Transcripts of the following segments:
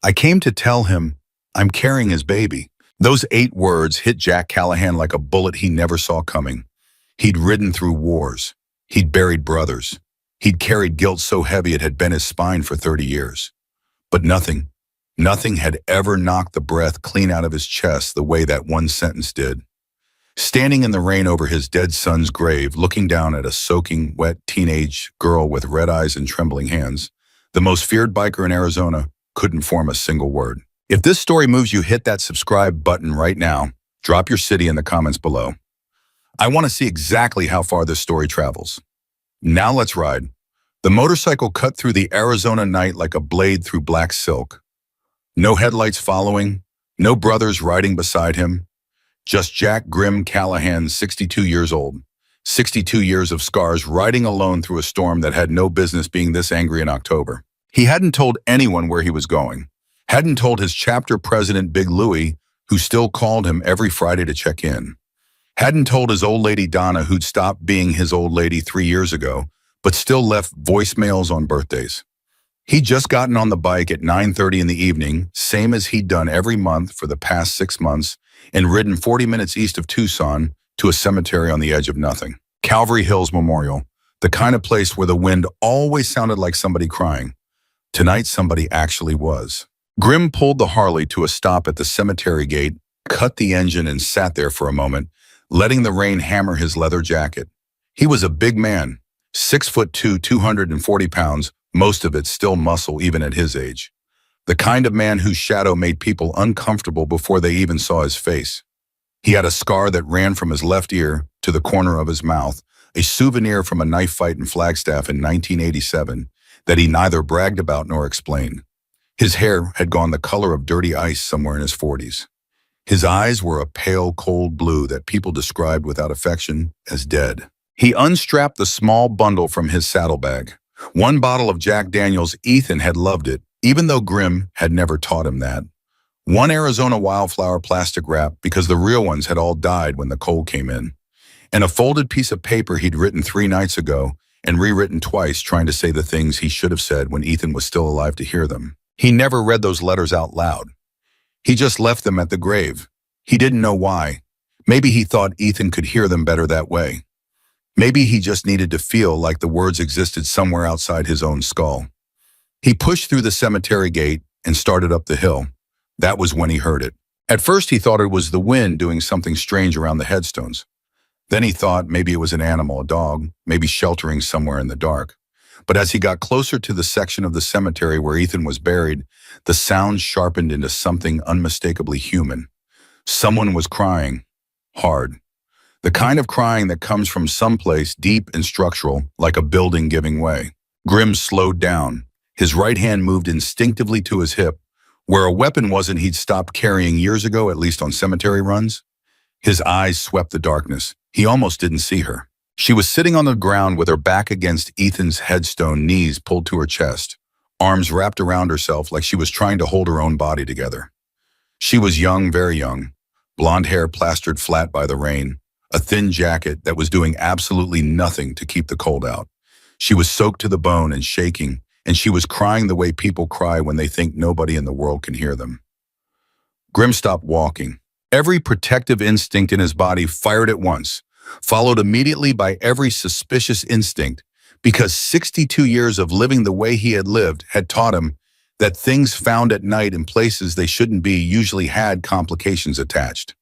I came to tell him I'm carrying his baby. Those 8 words hit Jack Callahan like a bullet he never saw coming. He'd ridden through wars. He'd buried brothers. He'd carried guilt so heavy it had bent his spine for 30 years. But nothing had ever knocked the breath clean out of his chest the way that one sentence did. Standing in the rain over his dead son's grave, looking down at a soaking, wet teenage girl with red eyes and trembling hands, the most feared biker in Arizona couldn't form a single word. If this story moves you, hit that subscribe button right now. Drop your city in the comments below. I want to see exactly how far this story travels. Now let's ride. The motorcycle cut through the Arizona night like a blade through black silk. No headlights following, no brothers riding beside him. Just Jack Grim Callahan, 62 years old. 62 years of scars, riding alone through a storm that had no business being this angry in October. He hadn't told anyone where he was going. Hadn't told his chapter president, Big Louie, who still called him every Friday to check in. Hadn't told his old lady Donna, who'd stopped being his old lady 3 years ago, but still left voicemails on birthdays. He'd just gotten on the bike at 9:30 in the evening, same as he'd done every month for the past 6 months, and ridden 40 minutes east of Tucson to a cemetery on the edge of nothing. Calvary Hills Memorial, the kind of place where the wind always sounded like somebody crying. Tonight, somebody actually was. Grim pulled the Harley to a stop at the cemetery gate, cut the engine, and sat there for a moment, letting the rain hammer his leather jacket. He was a big man, 6'2", 240 pounds, most of it still muscle even at his age. The kind of man whose shadow made people uncomfortable before they even saw his face. He had a scar that ran from his left ear to the corner of his mouth, a souvenir from a knife fight in Flagstaff in 1987 that he neither bragged about nor explained. His hair had gone the color of dirty ice somewhere in his 40s. His eyes were a pale, cold blue that people described without affection as dead. He unstrapped the small bundle from his saddlebag. One bottle of Jack Daniels. Ethan had loved it, even though Grim had never taught him that. One Arizona Wildflower plastic wrap because the real ones had all died when the cold came in. And a folded piece of paper he'd written 3 nights ago and rewritten twice, trying to say the things he should have said when Ethan was still alive to hear them. He never read those letters out loud. He just left them at the grave. He didn't know why. Maybe he thought Ethan could hear them better that way. Maybe he just needed to feel like the words existed somewhere outside his own skull. He pushed through the cemetery gate and started up the hill. That was when he heard it. At first he thought it was the wind doing something strange around the headstones. Then he thought maybe it was an animal, a dog, maybe sheltering somewhere in the dark. But as he got closer to the section of the cemetery where Ethan was buried, the sound sharpened into something unmistakably human. Someone was crying, hard. The kind of crying that comes from someplace deep and structural, like a building giving way. Grim slowed down. His right hand moved instinctively to his hip, where a weapon wasn't he'd stopped carrying years ago, at least on cemetery runs. His eyes swept the darkness. He almost didn't see her. She was sitting on the ground with her back against Ethan's headstone, knees pulled to her chest, arms wrapped around herself like she was trying to hold her own body together. She was young, very young, blonde hair plastered flat by the rain, a thin jacket that was doing absolutely nothing to keep the cold out. She was soaked to the bone and shaking, and she was crying the way people cry when they think nobody in the world can hear them. Grim stopped walking. Every protective instinct in his body fired at once, followed immediately by every suspicious instinct, because 62 years of living the way he had lived had taught him that things found at night in places they shouldn't be usually had complications attached.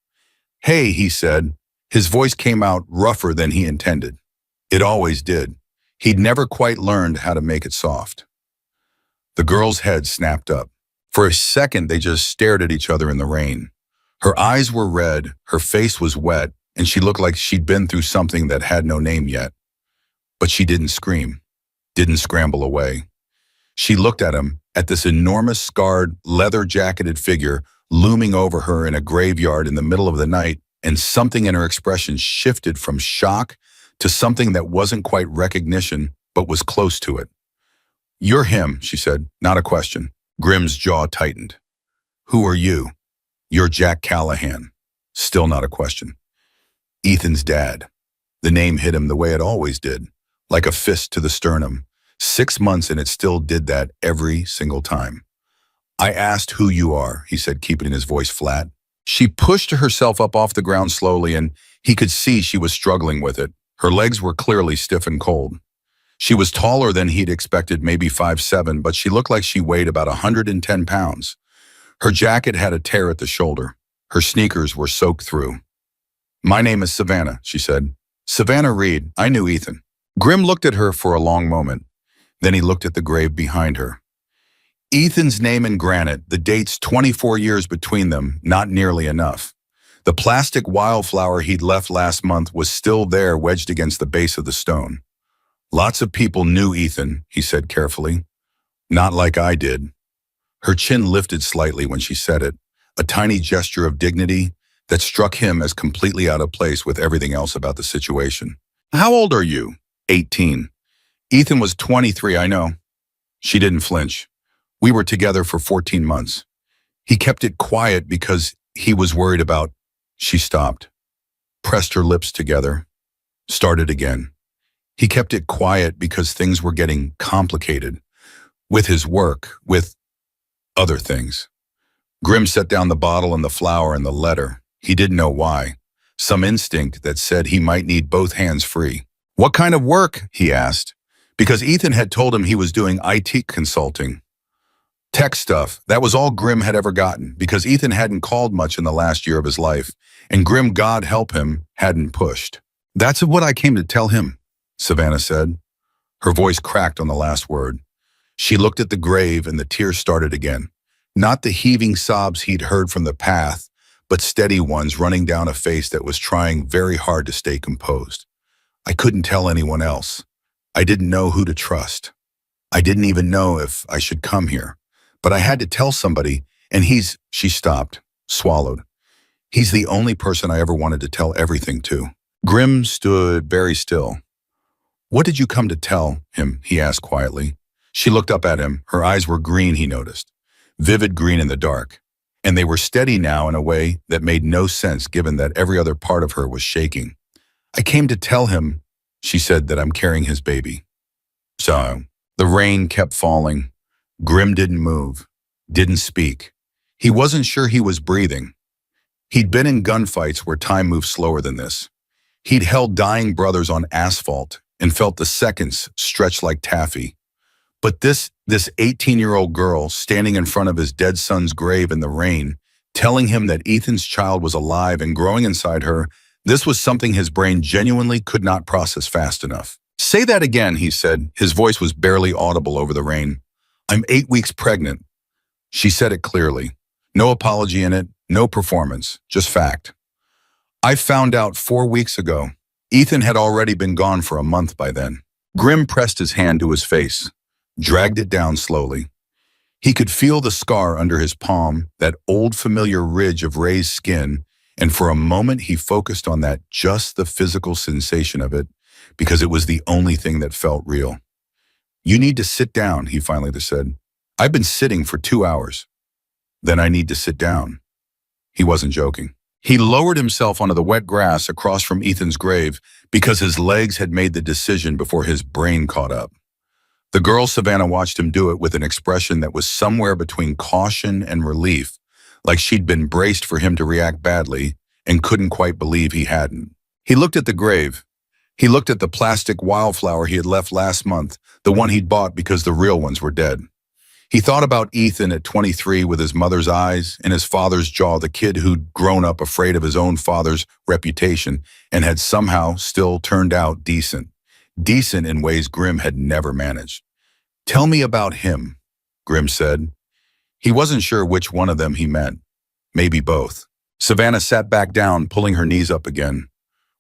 "Hey," he said. His voice came out rougher than he intended. It always did. He'd never quite learned how to make it soft. The girl's head snapped up. For a second, they just stared at each other in the rain. Her eyes were red, her face was wet, and she looked like she'd been through something that had no name yet. But she didn't scream, didn't scramble away. She looked at him, at this enormous, scarred, leather-jacketed figure looming over her in a graveyard in the middle of the night, and something in her expression shifted from shock to something that wasn't quite recognition, but was close to it. "You're him," she said, not a question. Grim's jaw tightened. "Who are you?" "You're Jack Callahan." Still not a question. Ethan's dad. The name hit him the way it always did, like a fist to the sternum. 6 months and it still did that every single time. I asked who you are, he said, keeping his voice flat. She pushed herself up off the ground slowly, and he could see she was struggling with it. Her legs were clearly stiff and cold. She was taller than he'd expected, maybe 5'7", but she looked like she weighed about 110 pounds. Her jacket had a tear at the shoulder. Her sneakers were soaked through. My name is Savannah, she said. Savannah Reed. I knew Ethan. Grim looked at her for a long moment. Then he looked at the grave behind her. Ethan's name in granite, the dates 24 years between them, not nearly enough. The plastic wildflower he'd left last month was still there, wedged against the base of the stone. Lots of people knew Ethan, he said carefully. Not like I did. Her chin lifted slightly when she said it, a tiny gesture of dignity that struck him as completely out of place with everything else about the situation. How old are you? 18. Ethan was 23, I know. She didn't flinch. We were together for 14 months. He kept it quiet because he was worried about... She stopped, pressed her lips together, started again. He kept it quiet because things were getting complicated. With his work, with other things. Grim set down the bottle and the flower and the letter. He didn't know why. Some instinct that said he might need both hands free. What kind of work? He asked. Because Ethan had told him he was doing IT consulting. Tech stuff, that was all Grim had ever gotten, because Ethan hadn't called much in the last year of his life, and Grim, God help him, hadn't pushed. That's what I came to tell him, Savannah said. Her voice cracked on the last word. She looked at the grave and the tears started again. Not the heaving sobs he'd heard from the path, but steady ones running down a face that was trying very hard to stay composed. I couldn't tell anyone else. I didn't know who to trust. I didn't even know if I should come here. But I had to tell somebody, and she stopped, swallowed. He's the only person I ever wanted to tell everything to. Grim stood very still. What did you come to tell him? He asked quietly. She looked up at him. Her eyes were green, he noticed. Vivid green in the dark. And they were steady now in a way that made no sense given that every other part of her was shaking. I came to tell him, she said, that I'm carrying his baby. So, the rain kept falling. Grim didn't move, didn't speak. He wasn't sure he was breathing. He'd been in gunfights where time moved slower than this. He'd held dying brothers on asphalt and felt the seconds stretch like taffy. But this 18-year-old girl standing in front of his dead son's grave in the rain, telling him that Ethan's child was alive and growing inside her, this was something his brain genuinely could not process fast enough. Say that again, he said. His voice was barely audible over the rain. I'm 8 weeks pregnant. She said it clearly. No apology in it, no performance, just fact. I found out 4 weeks ago. Ethan had already been gone for a month by then. Grim pressed his hand to his face, dragged it down slowly. He could feel the scar under his palm, that old familiar ridge of raised skin, and for a moment he focused on that, just the physical sensation of it, because it was the only thing that felt real. You need to sit down, he finally said. I've been sitting for 2 hours. Then I need to sit down. He wasn't joking. He lowered himself onto the wet grass across from Ethan's grave because his legs had made the decision before his brain caught up. The girl Savannah watched him do it with an expression that was somewhere between caution and relief, like she'd been braced for him to react badly and couldn't quite believe he hadn't. He looked at the grave. He looked at the plastic wildflower he had left last month, the one he'd bought because the real ones were dead. He thought about Ethan at 23 with his mother's eyes and his father's jaw, the kid who'd grown up afraid of his own father's reputation and had somehow still turned out decent. Decent in ways Grim had never managed. Tell me about him, Grim said. He wasn't sure which one of them he meant. Maybe both. Savannah sat back down, pulling her knees up again.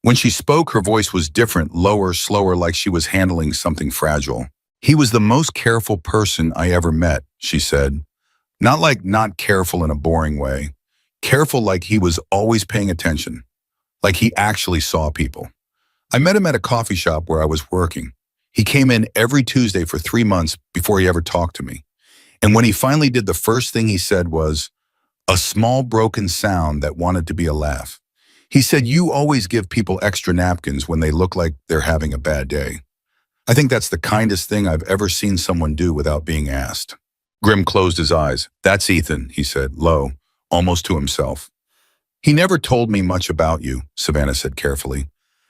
When she spoke, her voice was different, lower, slower, like she was handling something fragile. He was the most careful person I ever met, she said. Not like not careful in a boring way. Careful like he was always paying attention. Like he actually saw people. I met him at a coffee shop where I was working. He came in every Tuesday for 3 months before he ever talked to me. And when he finally did, the first thing he said was, a small broken sound that wanted to be a laugh. He said, you always give people extra napkins when they look like they're having a bad day. I think that's the kindest thing I've ever seen someone do without being asked. Grim closed his eyes. That's Ethan, he said, low, almost to himself. He never told me much about you, Savannah said carefully.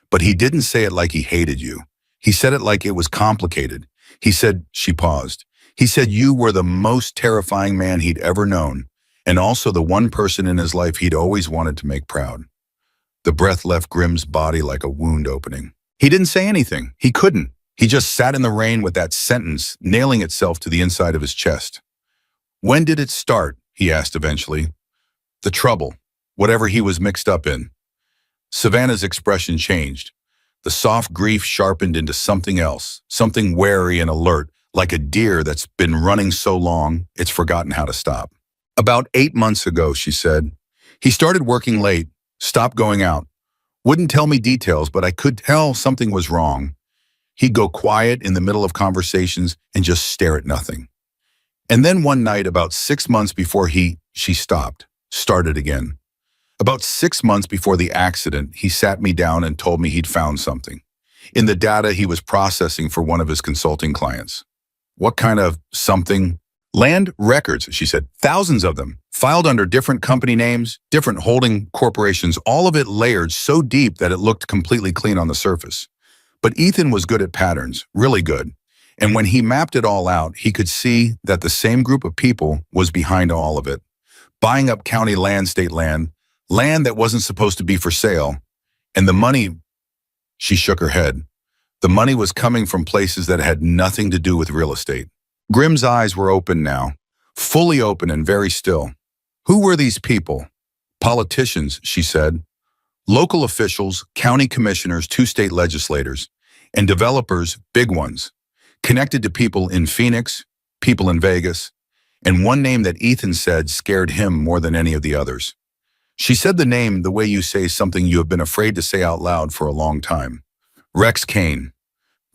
But he didn't say it like he hated you. He said it like it was complicated. He said, she paused. He said you were the most terrifying man he'd ever known, and also the one person in his life he'd always wanted to make proud. The breath left Grim's body like a wound opening. He didn't say anything. He couldn't. He just sat in the rain with that sentence nailing itself to the inside of his chest. When did it start? He asked eventually. The trouble, whatever he was mixed up in. Savannah's expression changed. The soft grief sharpened into something else, something wary and alert, like a deer that's been running so long it's forgotten how to stop. About 8 months ago, she said. He started working late, stopped going out. Wouldn't tell me details, but I could tell something was wrong. He'd go quiet in the middle of conversations and just stare at nothing. And then one night, about 6 months before she stopped, started again. About 6 months before the accident, he sat me down and told me he'd found something in the data he was processing for one of his consulting clients. What kind of something? Land records, she said, thousands of them, filed under different company names, different holding corporations, all of it layered so deep that it looked completely clean on the surface. But Ethan was good at patterns, really good. And when he mapped it all out, he could see that the same group of people was behind all of it, buying up county land, state land that wasn't supposed to be for sale. And the money, she shook her head. The money was coming from places that had nothing to do with real estate. Grim's eyes were open now, fully open and very still. Who were these people? Politicians, she said. Local officials, county commissioners, 2 state legislators, and developers, big ones, connected to people in Phoenix, people in Vegas, and one name that Ethan said scared him more than any of the others. She said the name the way you say something you have been afraid to say out loud for a long time. Rex Kane.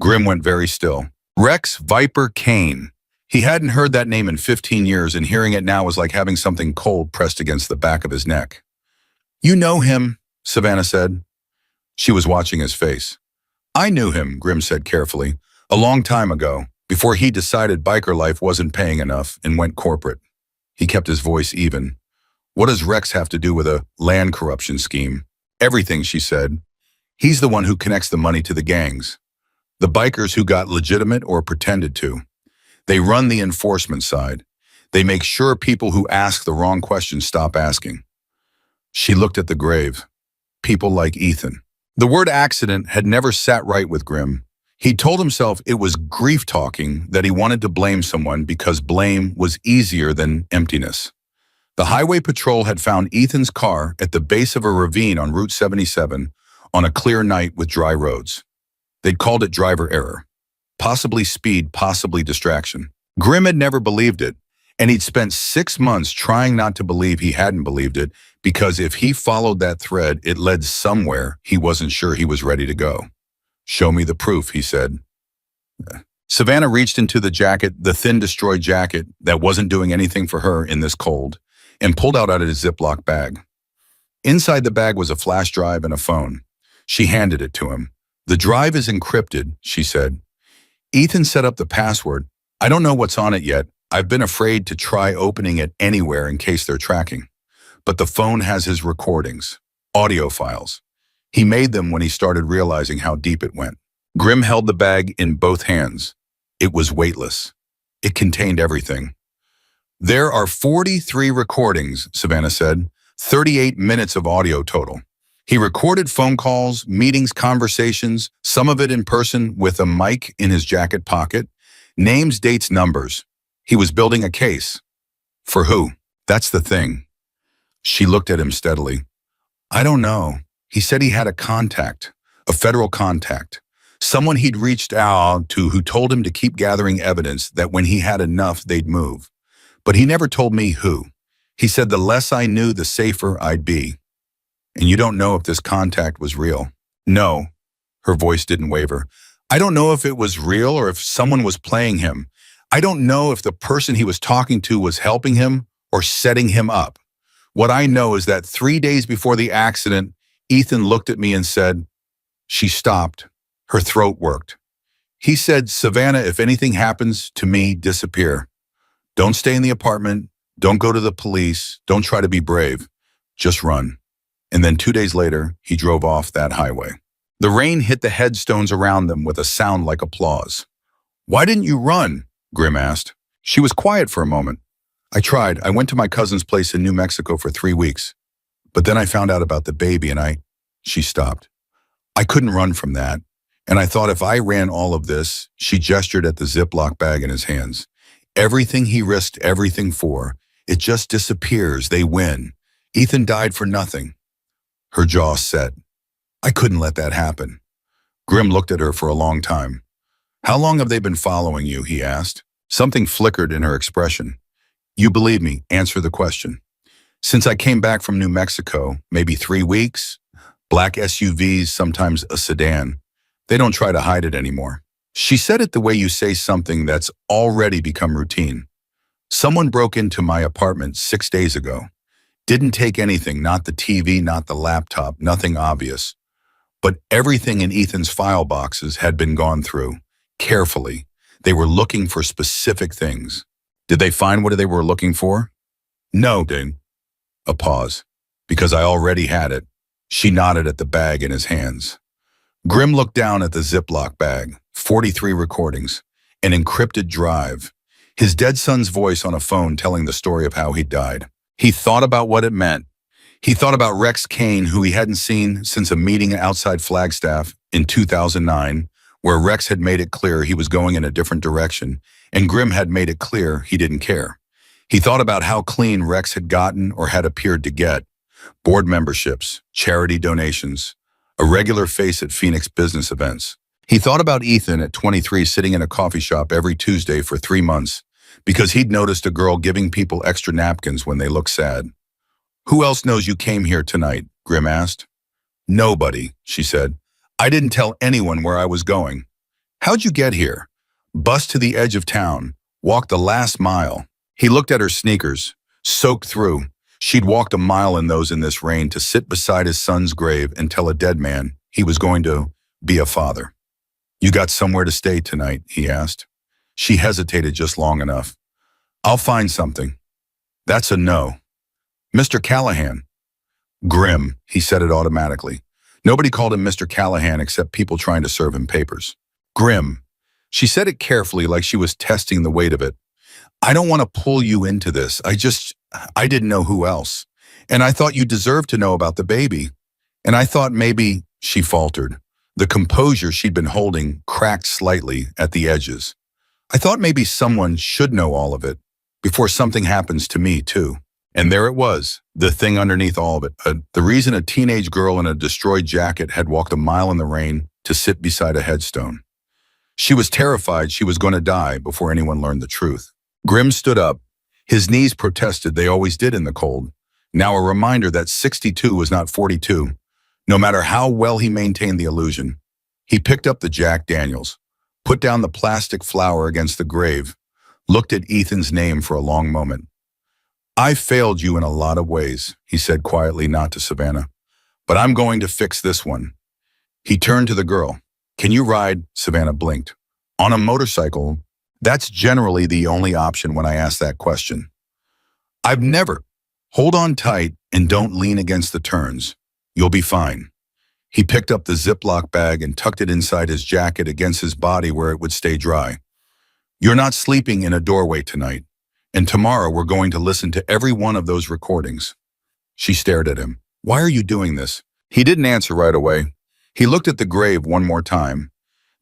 Grim went very still. Rex Viper Kane. He hadn't heard that name in 15 years, and hearing it now was like having something cold pressed against the back of his neck. You know him, Savannah said. She was watching his face. I knew him, Grim said carefully, a long time ago, before he decided biker life wasn't paying enough and went corporate. He kept his voice even. What does Rex have to do with a land corruption scheme? Everything, she said. He's the one who connects the money to the gangs. The bikers who got legitimate or pretended to. They run the enforcement side. They make sure people who ask the wrong questions stop asking. She looked at the grave. People like Ethan. The word accident had never sat right with Grim. He told himself it was grief talking, that he wanted to blame someone because blame was easier than emptiness. The highway patrol had found Ethan's car at the base of a ravine on Route 77 on a clear night with dry roads. They'd called it driver error. Possibly speed, possibly distraction. Grim had never believed it, and he'd spent 6 months trying not to believe he hadn't believed it, because if he followed that thread, it led somewhere he wasn't sure he was ready to go. Show me the proof, he said. Savannah reached into the jacket, the thin, destroyed jacket that wasn't doing anything for her in this cold, and pulled out a Ziploc bag. Inside the bag was a flash drive and a phone. She handed it to him. The drive is encrypted, she said. Ethan set up the password. I don't know what's on it yet. I've been afraid to try opening it anywhere in case they're tracking. But the phone has his recordings, audio files. He made them when he started realizing how deep it went. Grim held the bag in both hands. It was weightless. It contained everything. There are 43 recordings, Savannah said, 38 minutes of audio total. He recorded phone calls, meetings, conversations, some of it in person with a mic in his jacket pocket, names, dates, numbers. He was building a case. For who? That's the thing. She looked at him steadily. I don't know. He said he had a contact, a federal contact, someone he'd reached out to who told him to keep gathering evidence that when he had enough, they'd move. But he never told me who. He said the less I knew, the safer I'd be. And you don't know if this contact was real. No. Her voice didn't waver. I don't know if it was real or if someone was playing him. I don't know if the person he was talking to was helping him or setting him up. What I know is that 3 days before the accident, Ethan looked at me and said, she stopped. Her throat worked. He said, Savannah, if anything happens to me, disappear. Don't stay in the apartment. Don't go to the police. Don't try to be brave. Just run. And then 2 days later, he drove off that highway. The rain hit the headstones around them with a sound like applause. Why didn't you run? Grim asked. She was quiet for a moment. I tried. I went to my cousin's place in New Mexico for 3 weeks. But then I found out about the baby and She stopped. I couldn't run from that. And I thought if I ran all of this, she gestured at the Ziploc bag in his hands. Everything he risked everything for, it just disappears. They win. Ethan died for nothing. Her jaw set. I couldn't let that happen. Grim looked at her for a long time. How long have they been following you? He asked. Something flickered in her expression. You believe me, answer the question. Since I came back from New Mexico, maybe 3 weeks. Black SUVs, sometimes a sedan. They don't try to hide it anymore. She said it the way you say something that's already become routine. Someone broke into my apartment 6 days ago. Didn't take anything, not the TV, not the laptop, nothing obvious. But everything in Ethan's file boxes had been gone through, carefully. They were looking for specific things. Did they find what they were looking for? No, Dane. A pause. Because I already had it. She nodded at the bag in his hands. Grim looked down at the Ziploc bag, 43 recordings, an encrypted drive, his dead son's voice on a phone telling the story of how he died. He thought about what it meant. He thought about Rex Kane, who he hadn't seen since a meeting outside Flagstaff in 2009, where Rex had made it clear he was going in a different direction, and Grim had made it clear he didn't care. He thought about how clean Rex had gotten or had appeared to get. Board memberships, charity donations, a regular face at Phoenix business events. He thought about Ethan at 23 sitting in a coffee shop every Tuesday for 3 months because he'd noticed a girl giving people extra napkins when they looked sad. Who else knows you came here tonight? Grim asked. Nobody, she said. I didn't tell anyone where I was going. How'd you get here? Bus to the edge of town, walked the last mile. He looked at her sneakers, soaked through. She'd walked a mile in those in this rain to sit beside his son's grave and tell a dead man he was going to be a father. You got somewhere to stay tonight? He asked. She hesitated just long enough. I'll find something. That's a no. Mr. Callahan. Grim, he said it automatically. Nobody called him Mr. Callahan except people trying to serve him papers. Grim. She said it carefully like she was testing the weight of it. I don't want to pull you into this. I didn't know who else. And I thought you deserved to know about the baby. And I thought maybe, she faltered. The composure she'd been holding cracked slightly at the edges. I thought maybe someone should know all of it before something happens to me too. And there it was, the thing underneath all of it. The reason a teenage girl in a destroyed jacket had walked a mile in the rain to sit beside a headstone. She was terrified she was going to die before anyone learned the truth. Grim stood up. His knees protested, they always did in the cold. Now a reminder that 62 was not 42, no matter how well he maintained the illusion. He picked up the Jack Daniels, put down the plastic flower against the grave, looked at Ethan's name for a long moment. I failed you in a lot of ways, he said quietly, not to Savannah. But I'm going to fix this one. He turned to the girl. Can you ride? Savannah blinked. On a motorcycle? That's generally the only option when I ask that question. I've never. Hold on tight and don't lean against the turns. You'll be fine. He picked up the Ziploc bag and tucked it inside his jacket against his body where it would stay dry. You're not sleeping in a doorway tonight, and tomorrow we're going to listen to every one of those recordings. She stared at him. Why are you doing this? He didn't answer right away. He looked at the grave one more time.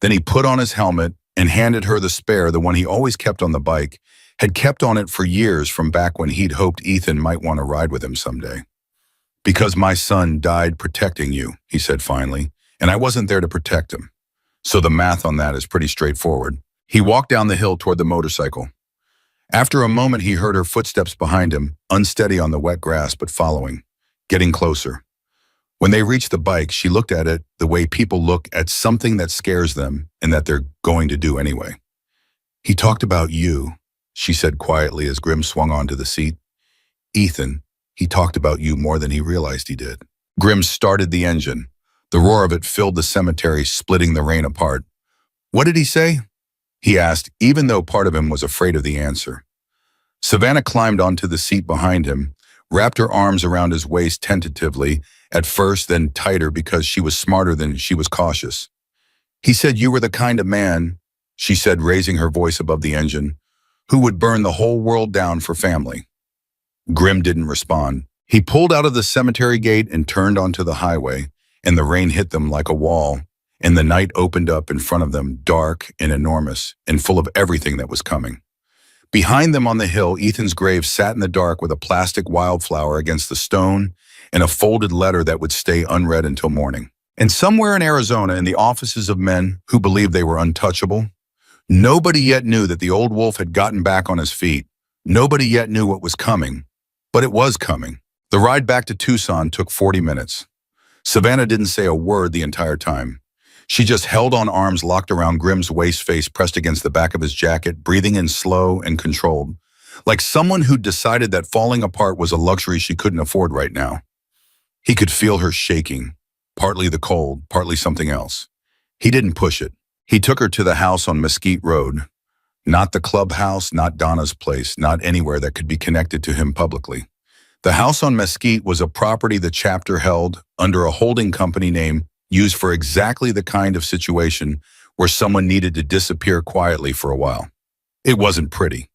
Then he put on his helmet and handed her the spare, the one he always kept on the bike, had kept on it for years from back when he'd hoped Ethan might want to ride with him someday. Because my son died protecting you, he said finally, and I wasn't there to protect him. So the math on that is pretty straightforward. He walked down the hill toward the motorcycle. After a moment, he heard her footsteps behind him, unsteady on the wet grass, but following, getting closer. When they reached the bike, she looked at it the way people look at something that scares them and that they're going to do anyway. He talked about you, she said quietly as Grim swung onto the seat. Ethan, he talked about you more than he realized he did. Grim started the engine. The roar of it filled the cemetery, splitting the rain apart. What did he say? He asked, even though part of him was afraid of the answer. Savannah climbed onto the seat behind him, wrapped her arms around his waist tentatively, at first then tighter because she was smarter than she was cautious. He said you were the kind of man, she said, raising her voice above the engine, who would burn the whole world down for family. Grim didn't respond. He pulled out of the cemetery gate and turned onto the highway, and the rain hit them like a wall, and the night opened up in front of them, dark and enormous, and full of everything that was coming. Behind them on the hill, Ethan's grave sat in the dark with a plastic wildflower against the stone and a folded letter that would stay unread until morning. And somewhere in Arizona, in the offices of men who believed they were untouchable, nobody yet knew that the old wolf had gotten back on his feet. Nobody yet knew what was coming, but it was coming. The ride back to Tucson took 40 minutes. Savannah didn't say a word the entire time. She just held on, arms locked around Grim's waist, face pressed against the back of his jacket, breathing in slow and controlled, like someone who'd decided that falling apart was a luxury she couldn't afford right now. He could feel her shaking, partly the cold, partly something else. He didn't push it. He took her to the house on Mesquite Road. Not the clubhouse, not Donna's place, not anywhere that could be connected to him publicly. The house on Mesquite was a property the chapter held under a holding company name used for exactly the kind of situation where someone needed to disappear quietly for a while. It wasn't pretty.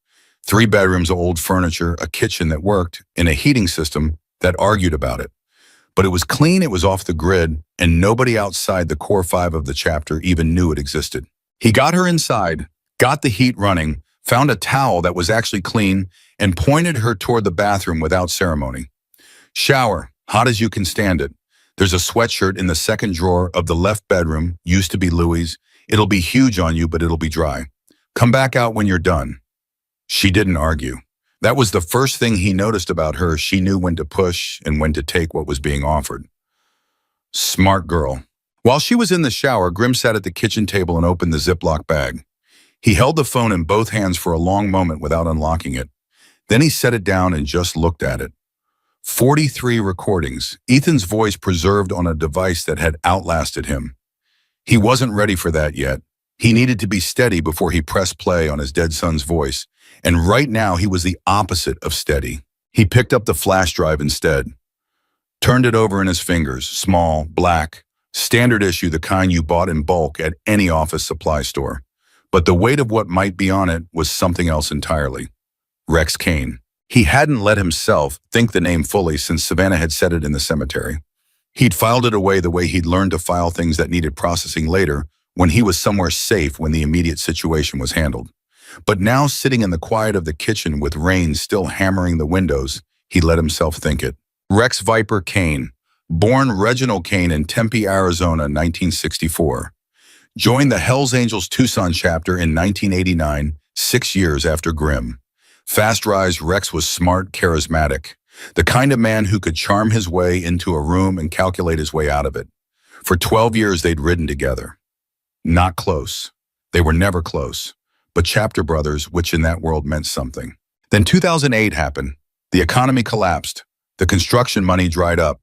3 bedrooms, old furniture, a kitchen that worked, and a heating system that argued about it. But it was clean, it was off the grid, and nobody outside the core 5 of the chapter even knew it existed. He got her inside, got the heat running, found a towel that was actually clean, and pointed her toward the bathroom without ceremony. Shower, hot as you can stand it. There's a sweatshirt in the second drawer of the left bedroom, used to be Louie's. It'll be huge on you, but it'll be dry. Come back out when you're done. She didn't argue. That was the first thing he noticed about her. She knew when to push and when to take what was being offered. Smart girl. While she was in the shower, Grim sat at the kitchen table and opened the Ziploc bag. He held the phone in both hands for a long moment without unlocking it. Then he set it down and just looked at it. 43 recordings, Ethan's voice preserved on a device that had outlasted him. He wasn't ready for that yet. He needed to be steady before he pressed play on his dead son's voice, and right now he was the opposite of steady. He picked up the flash drive instead, turned it over in his fingers, small, black, standard issue, the kind you bought in bulk at any office supply store. But the weight of what might be on it was something else entirely. Rex Kane. He hadn't let himself think the name fully since Savannah had said it in the cemetery. He'd filed it away the way he'd learned to file things that needed processing later, when he was somewhere safe when the immediate situation was handled. But now, sitting in the quiet of the kitchen with rain still hammering the windows, he let himself think it. Rex Viper Kane, born Reginald Kane in Tempe, Arizona, 1964. Joined the Hells Angels Tucson chapter in 1989, 6 years after Grim. Fast rise, Rex was smart, charismatic, the kind of man who could charm his way into a room and calculate his way out of it. For 12 years they'd ridden together. Not close. They were never close, but chapter brothers, which in that world meant something. Then 2008 happened. The economy collapsed. The construction money dried up.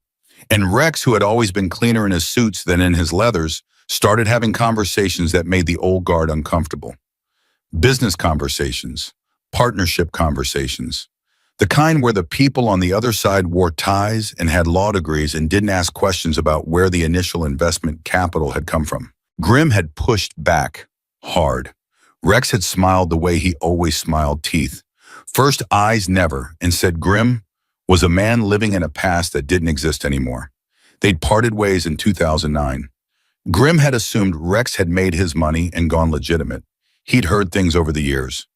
And Rex, who had always been cleaner in his suits than in his leathers, started having conversations that made the old guard uncomfortable. Business conversations. Partnership conversations. The kind where the people on the other side wore ties and had law degrees and didn't ask questions about where the initial investment capital had come from. Grim had pushed back hard. Rex had smiled the way he always smiled, teeth. First eyes never, and said Grim was a man living in a past that didn't exist anymore. They'd parted ways in 2009. Grim had assumed Rex had made his money and gone legitimate. He'd heard things over the years.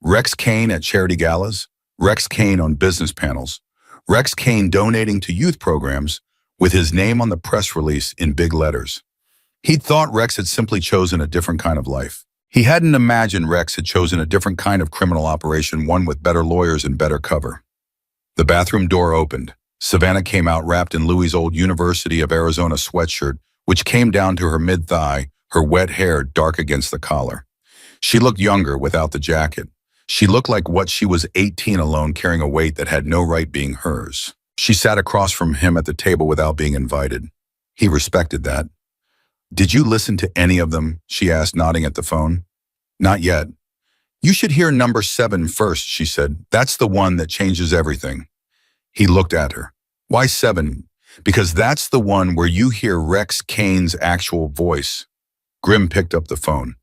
Rex Kane at charity galas, Rex Kane on business panels, Rex Kane donating to youth programs with his name on the press release in big letters. He'd thought Rex had simply chosen a different kind of life. He hadn't imagined Rex had chosen a different kind of criminal operation, one with better lawyers and better cover. The bathroom door opened. Savannah came out wrapped in Louie's old University of Arizona sweatshirt, which came down to her mid-thigh, her wet hair dark against the collar. She looked younger without the jacket. She looked like what she was 18 alone, carrying a weight that had no right being hers. She sat across from him at the table without being invited. He respected that. "Did you listen to any of them?" she asked, nodding at the phone. "Not yet." You should hear number 7 first, she said. That's the one that changes everything. He looked at her. Why 7? Because that's the one where you hear Rex Kane's actual voice. Grimm picked up the phone.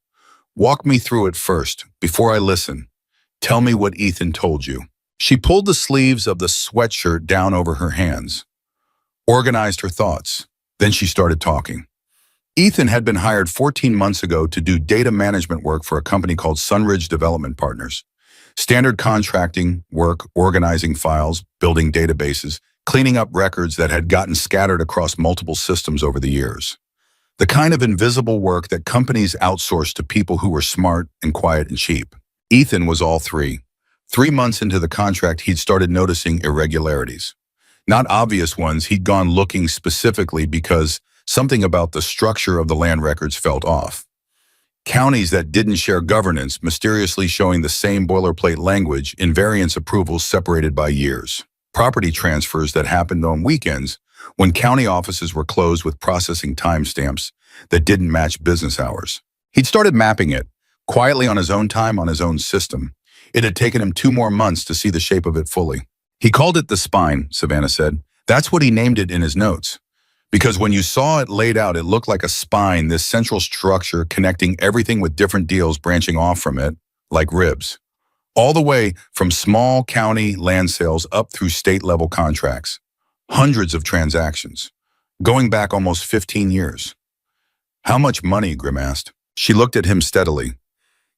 Walk me through it first, before I listen. Tell me what Ethan told you. She pulled the sleeves of the sweatshirt down over her hands, organized her thoughts. Then she started talking. Ethan had been hired 14 months ago to do data management work for a company called Sunridge Development Partners. Standard contracting work, organizing files, building databases, cleaning up records that had gotten scattered across multiple systems over the years. The kind of invisible work that companies outsourced to people who were smart and quiet and cheap. Ethan was all three. 3 months into the contract, he'd started noticing irregularities. Not obvious ones, he'd gone looking specifically because something about the structure of the land records felt off. Counties that didn't share governance mysteriously showing the same boilerplate language in variance approvals separated by years. Property transfers that happened on weekends when county offices were closed with processing timestamps that didn't match business hours. He'd started mapping it, quietly on his own time, on his own system. It had taken him 2 more months to see the shape of it fully. He called it the spine, Savannah said. That's what he named it in his notes. Because when you saw it laid out, it looked like a spine, this central structure connecting everything with different deals branching off from it, like ribs. All the way from small county land sales up through state-level contracts. Hundreds of transactions, going back almost 15 years. How much money, Grimm asked. She looked at him steadily.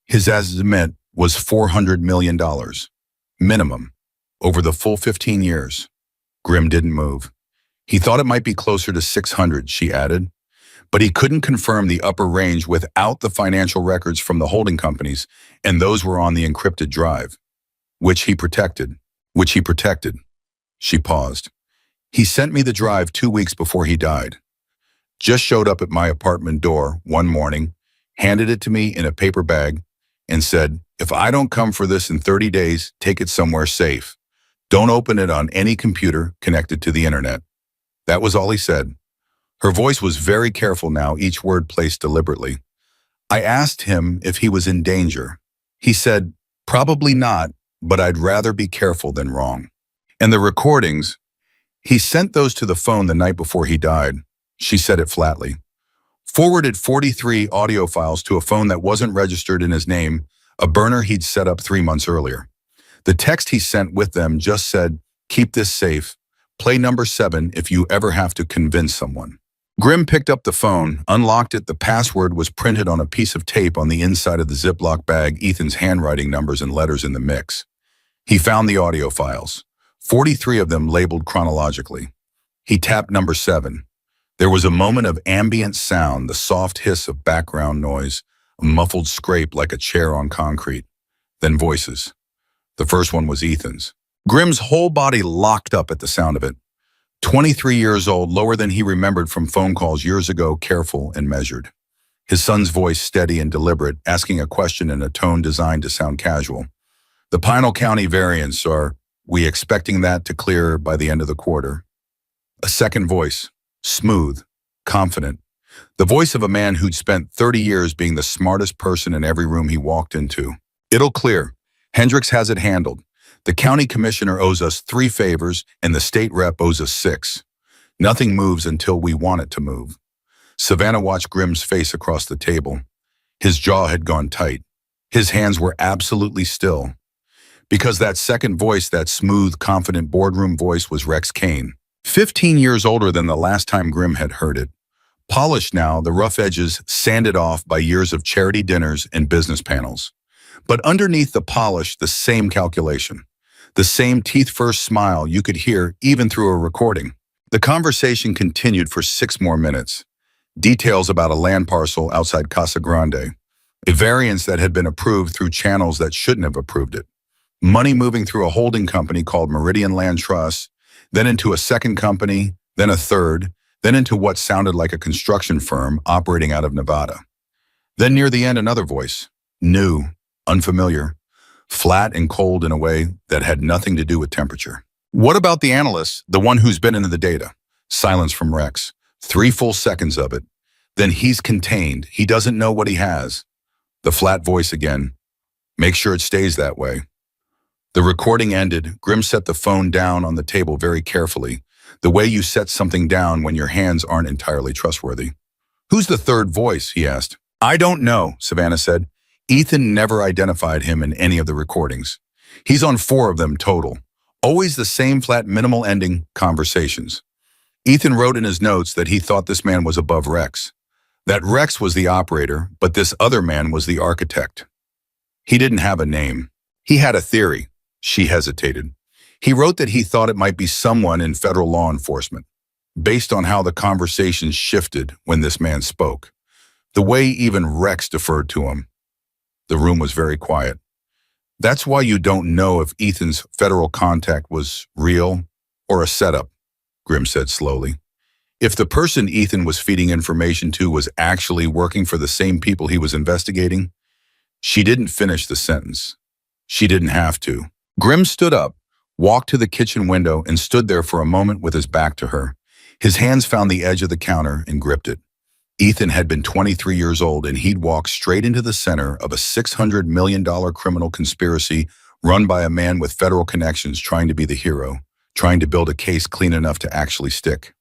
His estimate was $400 million, minimum, over the full 15 years. Grimm didn't move. He thought it might be closer to 600, she added, but he couldn't confirm the upper range without the financial records from the holding companies, and those were on the encrypted drive, which he protected. She paused. He sent me the drive 2 weeks before he died. Just showed up at my apartment door one morning, handed it to me in a paper bag, and said, if I don't come for this in 30 days, take it somewhere safe. Don't open it on any computer connected to the internet. That was all he said. Her voice was very careful now, each word placed deliberately. I asked him if he was in danger. He said, probably not, but I'd rather be careful than wrong. And the recordings, he sent those to the phone the night before he died. She said it flatly. Forwarded 43 audio files to a phone that wasn't registered in his name, a burner he'd set up 3 months earlier. The text he sent with them just said, keep this safe. Play number 7 if you ever have to convince someone. Grimm picked up the phone, unlocked it. The password was printed on a piece of tape on the inside of the Ziploc bag, Ethan's handwriting, numbers and letters in the mix. He found the audio files, 43 of them labeled chronologically. He tapped number 7. There was a moment of ambient sound, the soft hiss of background noise, a muffled scrape like a chair on concrete. Then voices. The first one was Ethan's. Grimm's whole body locked up at the sound of it. 23 years old, lower than he remembered from phone calls years ago, careful and measured. His son's voice steady and deliberate, asking a question in a tone designed to sound casual. The Pinal County variants, are we expecting that to clear by the end of the quarter? A second voice, smooth, confident. The voice of a man who'd spent 30 years being the smartest person in every room he walked into. It'll clear. Hendricks has it handled. The county commissioner owes us 3 favors and the state rep owes us 6. Nothing moves until we want it to move. Savannah watched Grimm's face across the table. His jaw had gone tight. His hands were absolutely still. Because that second voice, that smooth, confident boardroom voice, was Rex Kane. 15 years older than the last time Grimm had heard it. Polished now, the rough edges sanded off by years of charity dinners and business panels. But underneath the polish, the same calculation. The same teeth-first smile you could hear even through a recording. The conversation continued for 6 more minutes. Details about a land parcel outside Casa Grande. A variance that had been approved through channels that shouldn't have approved it. Money moving through a holding company called Meridian Land Trust, then into a second company, then a third, then into what sounded like a construction firm operating out of Nevada. Then near the end, another voice. New, unfamiliar. Flat and cold in a way that had nothing to do with temperature. What about the analyst, the one who's been into the data? Silence from Rex. 3 full seconds of it. Then he's contained. He doesn't know what he has. The flat voice again. Make sure it stays that way. The recording ended. Grim set the phone down on the table very carefully, the way you set something down when your hands aren't entirely trustworthy. Who's the third voice? He asked. I don't know, Savannah said. Ethan never identified him in any of the recordings. He's on 4 of them total. Always the same flat minimal ending conversations. Ethan wrote in his notes that he thought this man was above Rex. That Rex was the operator, but this other man was the architect. He didn't have a name. He had a theory. She hesitated. He wrote that he thought it might be someone in federal law enforcement, based on how the conversations shifted when this man spoke. The way even Rex deferred to him. The room was very quiet. That's why you don't know if Ethan's federal contact was real or a setup, Grim said slowly. If the person Ethan was feeding information to was actually working for the same people he was investigating, she didn't finish the sentence. She didn't have to. Grim stood up, walked to the kitchen window, and stood there for a moment with his back to her. His hands found the edge of the counter and gripped it. Ethan had been 23 years old, and he'd walked straight into the center of a $600 million criminal conspiracy run by a man with federal connections trying to be the hero, trying to build a case clean enough to actually stick.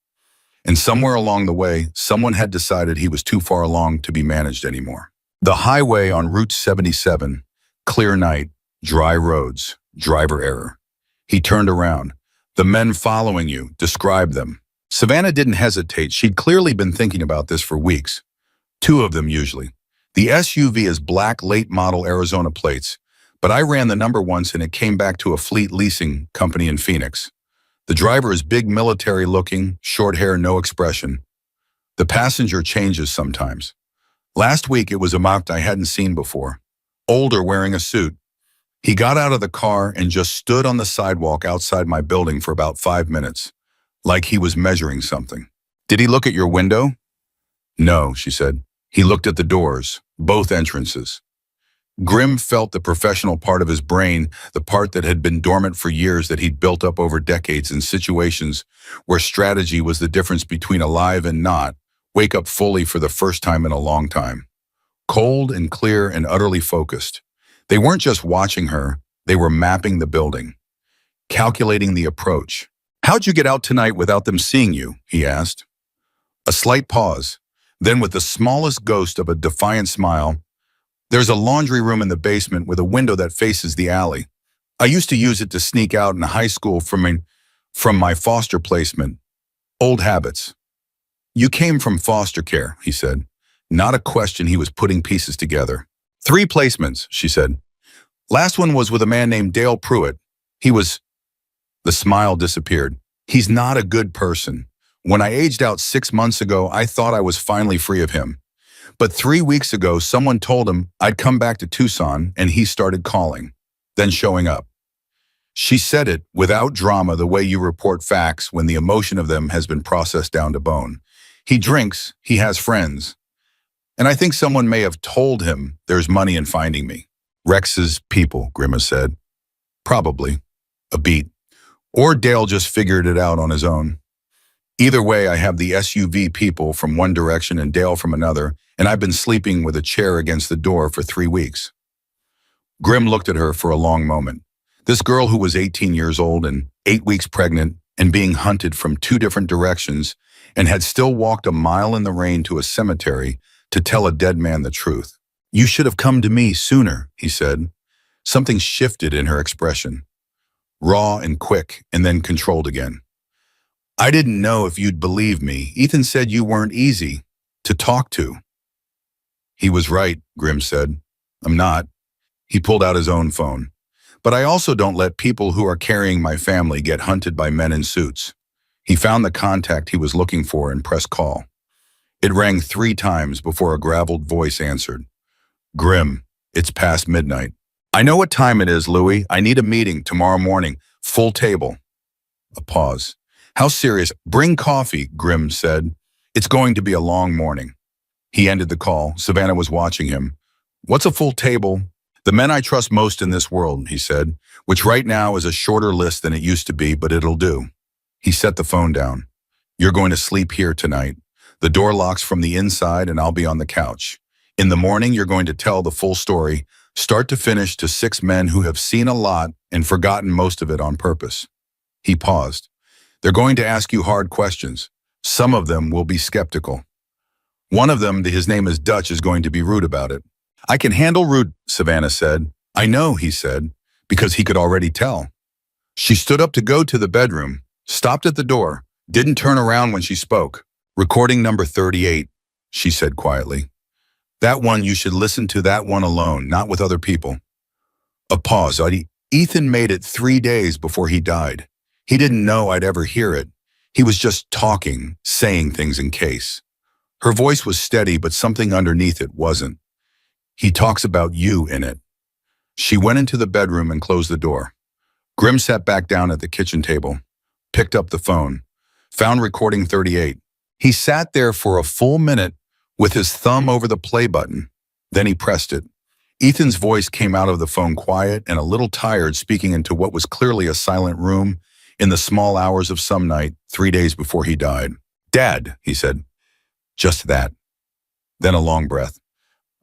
And somewhere along the way, someone had decided he was too far along to be managed anymore. The highway on Route 77, clear night, dry roads, driver error. He turned around. The men following you, describe them. Savannah didn't hesitate. She'd clearly been thinking about this for weeks. 2 of them usually. The SUV is black late model Arizona plates, but I ran the number once and it came back to a fleet leasing company in Phoenix. The driver is big military looking, short hair, no expression. The passenger changes sometimes. Last week it was a mock I hadn't seen before. Older, wearing a suit. He got out of the car and just stood on the sidewalk outside my building for about 5 minutes, like he was measuring something. Did he look at your window? No, she said. He looked at the doors, both entrances. Grim felt the professional part of his brain, the part that had been dormant for years that he'd built up over decades in situations where strategy was the difference between alive and not, wake up fully for the first time in a long time. Cold and clear and utterly focused. They weren't just watching her, they were mapping the building, calculating the approach. How'd you get out tonight without them seeing you? He asked. A slight pause. Then with the smallest ghost of a defiant smile, there's a laundry room in the basement with a window that faces the alley. I used to use it to sneak out in high school from my foster placement. Old habits. You came from foster care, he said. Not a question, he was putting pieces together. 3 placements, she said. Last one was with a man named Dale Pruitt. The smile disappeared. He's not a good person. When I aged out 6 months ago, I thought I was finally free of him. But 3 weeks ago, someone told him I'd come back to Tucson, and he started calling, then showing up. She said it without drama, the way you report facts when the emotion of them has been processed down to bone. He drinks, he has friends. And I think someone may have told him there's money in finding me. Rex's people, Grimma said. Probably. A beat. Or Dale just figured it out on his own. Either way, I have the SUV people from one direction and Dale from another, and I've been sleeping with a chair against the door for 3 weeks. Grim looked at her for a long moment. This girl who was 18 years old and 8 weeks pregnant and being hunted from 2 different directions and had still walked a mile in the rain to a cemetery to tell a dead man the truth. You should have come to me sooner, he said. Something shifted in her expression. Raw and quick, and then controlled again. I didn't know if you'd believe me. Ethan said you weren't easy to talk to. He was right, Grim said. I'm not. He pulled out his own phone. But I also don't let people who are carrying my family get hunted by men in suits. He found the contact he was looking for and pressed call. It rang 3 times before a graveled voice answered. Grim, it's past midnight. I know what time it is, Louis. I need a meeting tomorrow morning. Full table. A pause. How serious? Bring coffee, Grim said. It's going to be a long morning. He ended the call. Savannah was watching him. What's a full table? The men I trust most in this world, he said, which right now is a shorter list than it used to be, but it'll do. He set the phone down. You're going to sleep here tonight. The door locks from the inside and I'll be on the couch. In the morning, you're going to tell the full story, start to finish, to 6 men who have seen a lot and forgotten most of it on purpose. He paused. They're going to ask you hard questions. Some of them will be skeptical. One of them, his name is Dutch, is going to be rude about it. I can handle rude, Savannah said. I know, he said, because he could already tell. She stood up to go to the bedroom, stopped at the door, didn't turn around when she spoke. Recording number 38, she said quietly. That one, you should listen to that one alone, not with other people. A pause. Ethan made it 3 days before he died. He didn't know I'd ever hear it. He was just talking, saying things in case. Her voice was steady, but something underneath it wasn't. He talks about you in it. She went into the bedroom and closed the door. Grim sat back down at the kitchen table, picked up the phone, found recording 38. He sat there for a full minute with his thumb over the play button. Then he pressed it. Ethan's voice came out of the phone, quiet and a little tired, speaking into what was clearly a silent room in the small hours of some night 3 days before he died. Dad, he said. Just that. Then a long breath.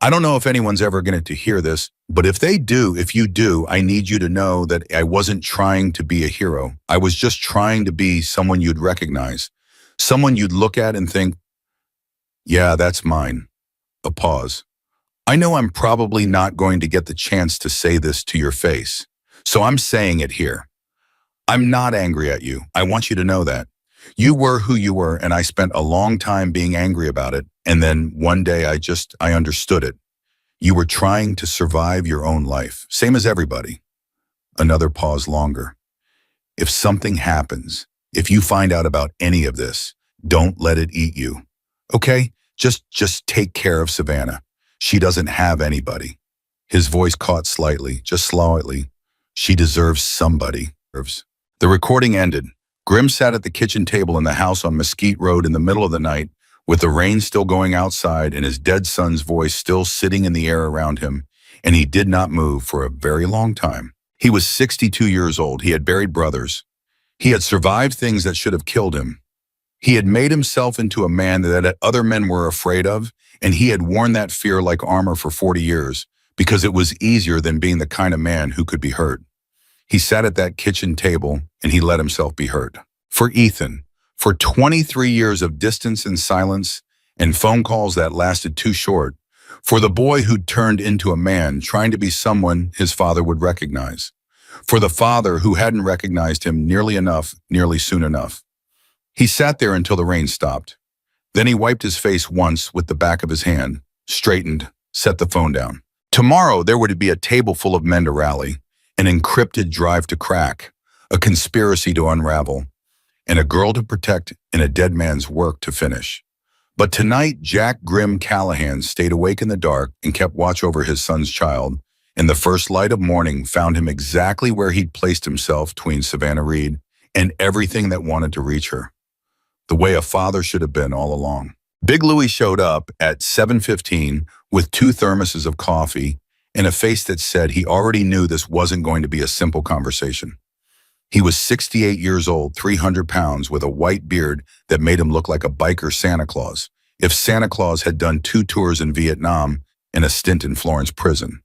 I don't know if anyone's ever going to hear this, but if you do, I need you to know that I wasn't trying to be a hero. I was just trying to be someone you'd recognize, someone you'd look at and think, yeah, that's mine. A pause. I know I'm probably not going to get the chance to say this to your face, so I'm saying it here. I'm not angry at you. I want you to know that. You were who you were, and I spent a long time being angry about it, and then one day I understood it. You were trying to survive your own life, same as everybody. Another pause longer. If something happens, if you find out about any of this, don't let it eat you. Okay? Just take care of Savannah. She doesn't have anybody. His voice caught slightly, just slightly. She deserves somebody. The recording ended. Grim sat at the kitchen table in the house on Mesquite Road in the middle of the night, with the rain still going outside and his dead son's voice still sitting in the air around him, and he did not move for a very long time. He was 62 years old. He had buried brothers. He had survived things that should have killed him. He had made himself into a man that other men were afraid of, and he had worn that fear like armor for 40 years because it was easier than being the kind of man who could be hurt. He sat at that kitchen table and he let himself be hurt. For Ethan, for 23 years of distance and silence and phone calls that lasted too short, for the boy who'd turned into a man trying to be someone his father would recognize, for the father who hadn't recognized him nearly enough, nearly soon enough. He sat there until the rain stopped. Then he wiped his face once with the back of his hand, straightened, set the phone down. Tomorrow there would be a table full of men to rally, an encrypted drive to crack, a conspiracy to unravel, and a girl to protect and a dead man's work to finish. But tonight, Jack Grim Callahan stayed awake in the dark and kept watch over his son's child, and the first light of morning found him exactly where he'd placed himself between Savannah Reed and everything that wanted to reach her, the way a father should have been all along. Big Louie showed up at 7:15 with 2 thermoses of coffee and a face that said he already knew this wasn't going to be a simple conversation. He was 68 years old, 300 pounds, with a white beard that made him look like a biker Santa Claus, if Santa Claus had done 2 tours in Vietnam and a stint in Florence prison.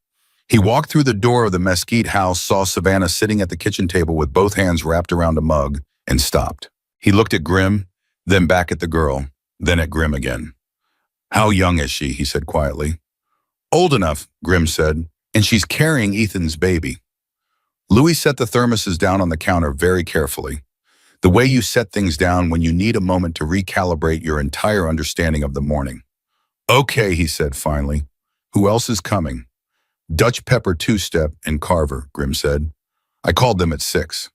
He walked through the door of the Mesquite house, saw Savannah sitting at the kitchen table with both hands wrapped around a mug, and stopped. He looked at Grim, then back at the girl, then at Grim again. How young is she? He said quietly. Old enough, Grim said, and she's carrying Ethan's baby. Louis set the thermoses down on the counter very carefully, the way you set things down when you need a moment to recalibrate your entire understanding of the morning. Okay, he said finally. Who else is coming? Dutch Pepper, Two-Step, and Carver, Grim said. I called them at 6.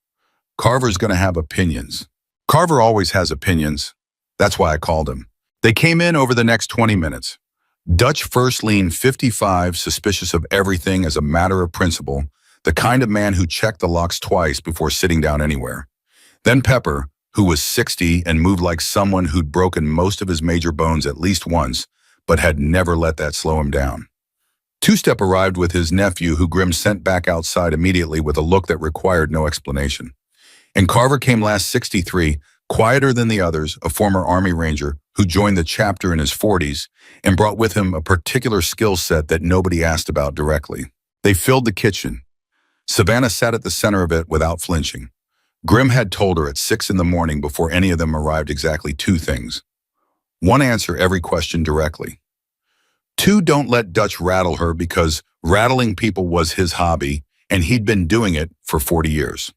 Carver's going to have opinions. Carver always has opinions. That's why I called him. They came in over the next 20 minutes. Dutch first leaned 55, suspicious of everything as a matter of principle, the kind of man who checked the locks twice before sitting down anywhere. Then Pepper, who was 60 and moved like someone who'd broken most of his major bones at least once, but had never let that slow him down. Two-Step arrived with his nephew, who Grim sent back outside immediately with a look that required no explanation. And Carver came last, 63, quieter than the others, a former Army Ranger who joined the chapter in his 40s and brought with him a particular skill set that nobody asked about directly. They filled the kitchen. Savannah sat at the center of it without flinching. Grimm had told her at 6 in the morning before any of them arrived exactly two things. One, answer every question directly. Two, don't let Dutch rattle her because rattling people was his hobby and he'd been doing it for 40 years.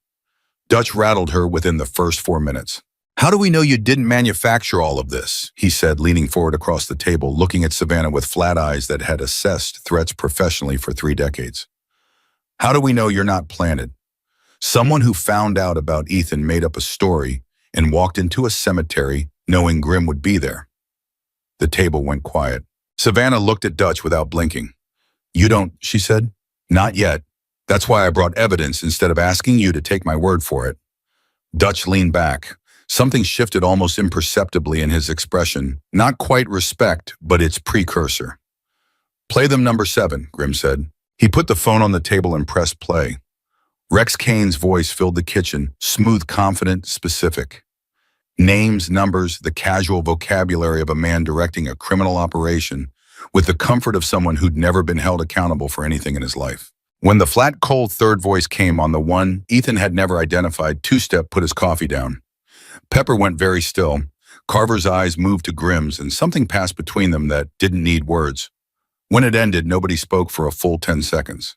Dutch rattled her within the first 4 minutes. How do we know you didn't manufacture all of this? He said, leaning forward across the table, looking at Savannah with flat eyes that had assessed threats professionally for 3 decades. How do we know you're not planted? Someone who found out about Ethan made up a story and walked into a cemetery knowing Grimm would be there. The table went quiet. Savannah looked at Dutch without blinking. You don't, she said. Not yet. That's why I brought evidence instead of asking you to take my word for it. Dutch leaned back. Something shifted almost imperceptibly in his expression. Not quite respect, but its precursor. Play them number 7, Grimm said. He put the phone on the table and pressed play. Rex Kane's voice filled the kitchen, smooth, confident, specific. Names, numbers, the casual vocabulary of a man directing a criminal operation with the comfort of someone who'd never been held accountable for anything in his life. When the flat, cold third voice came on the one Ethan had never identified, Two-Step put his coffee down. Pepper went very still. Carver's eyes moved to Grimm's, and something passed between them that didn't need words. When it ended, nobody spoke for a full 10 seconds.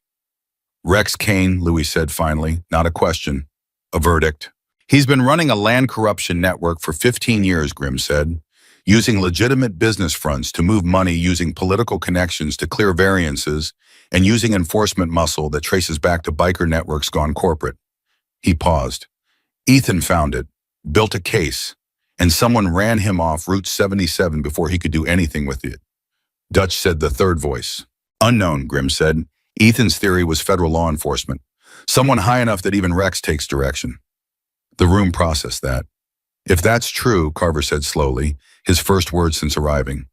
Rex Kane, Louis said finally, not a question, a verdict. He's been running a land corruption network for 15 years, Grimm said, using legitimate business fronts to move money, using political connections to clear variances, and using enforcement muscle that traces back to biker networks gone corporate. He paused. Ethan found it, built a case, and someone ran him off Route 77 before he could do anything with it. Dutch said, the third voice. Unknown, Grimm said. Ethan's theory was federal law enforcement. Someone high enough that even Rex takes direction. The room processed that. If that's true, Carver said slowly, his first word since arriving,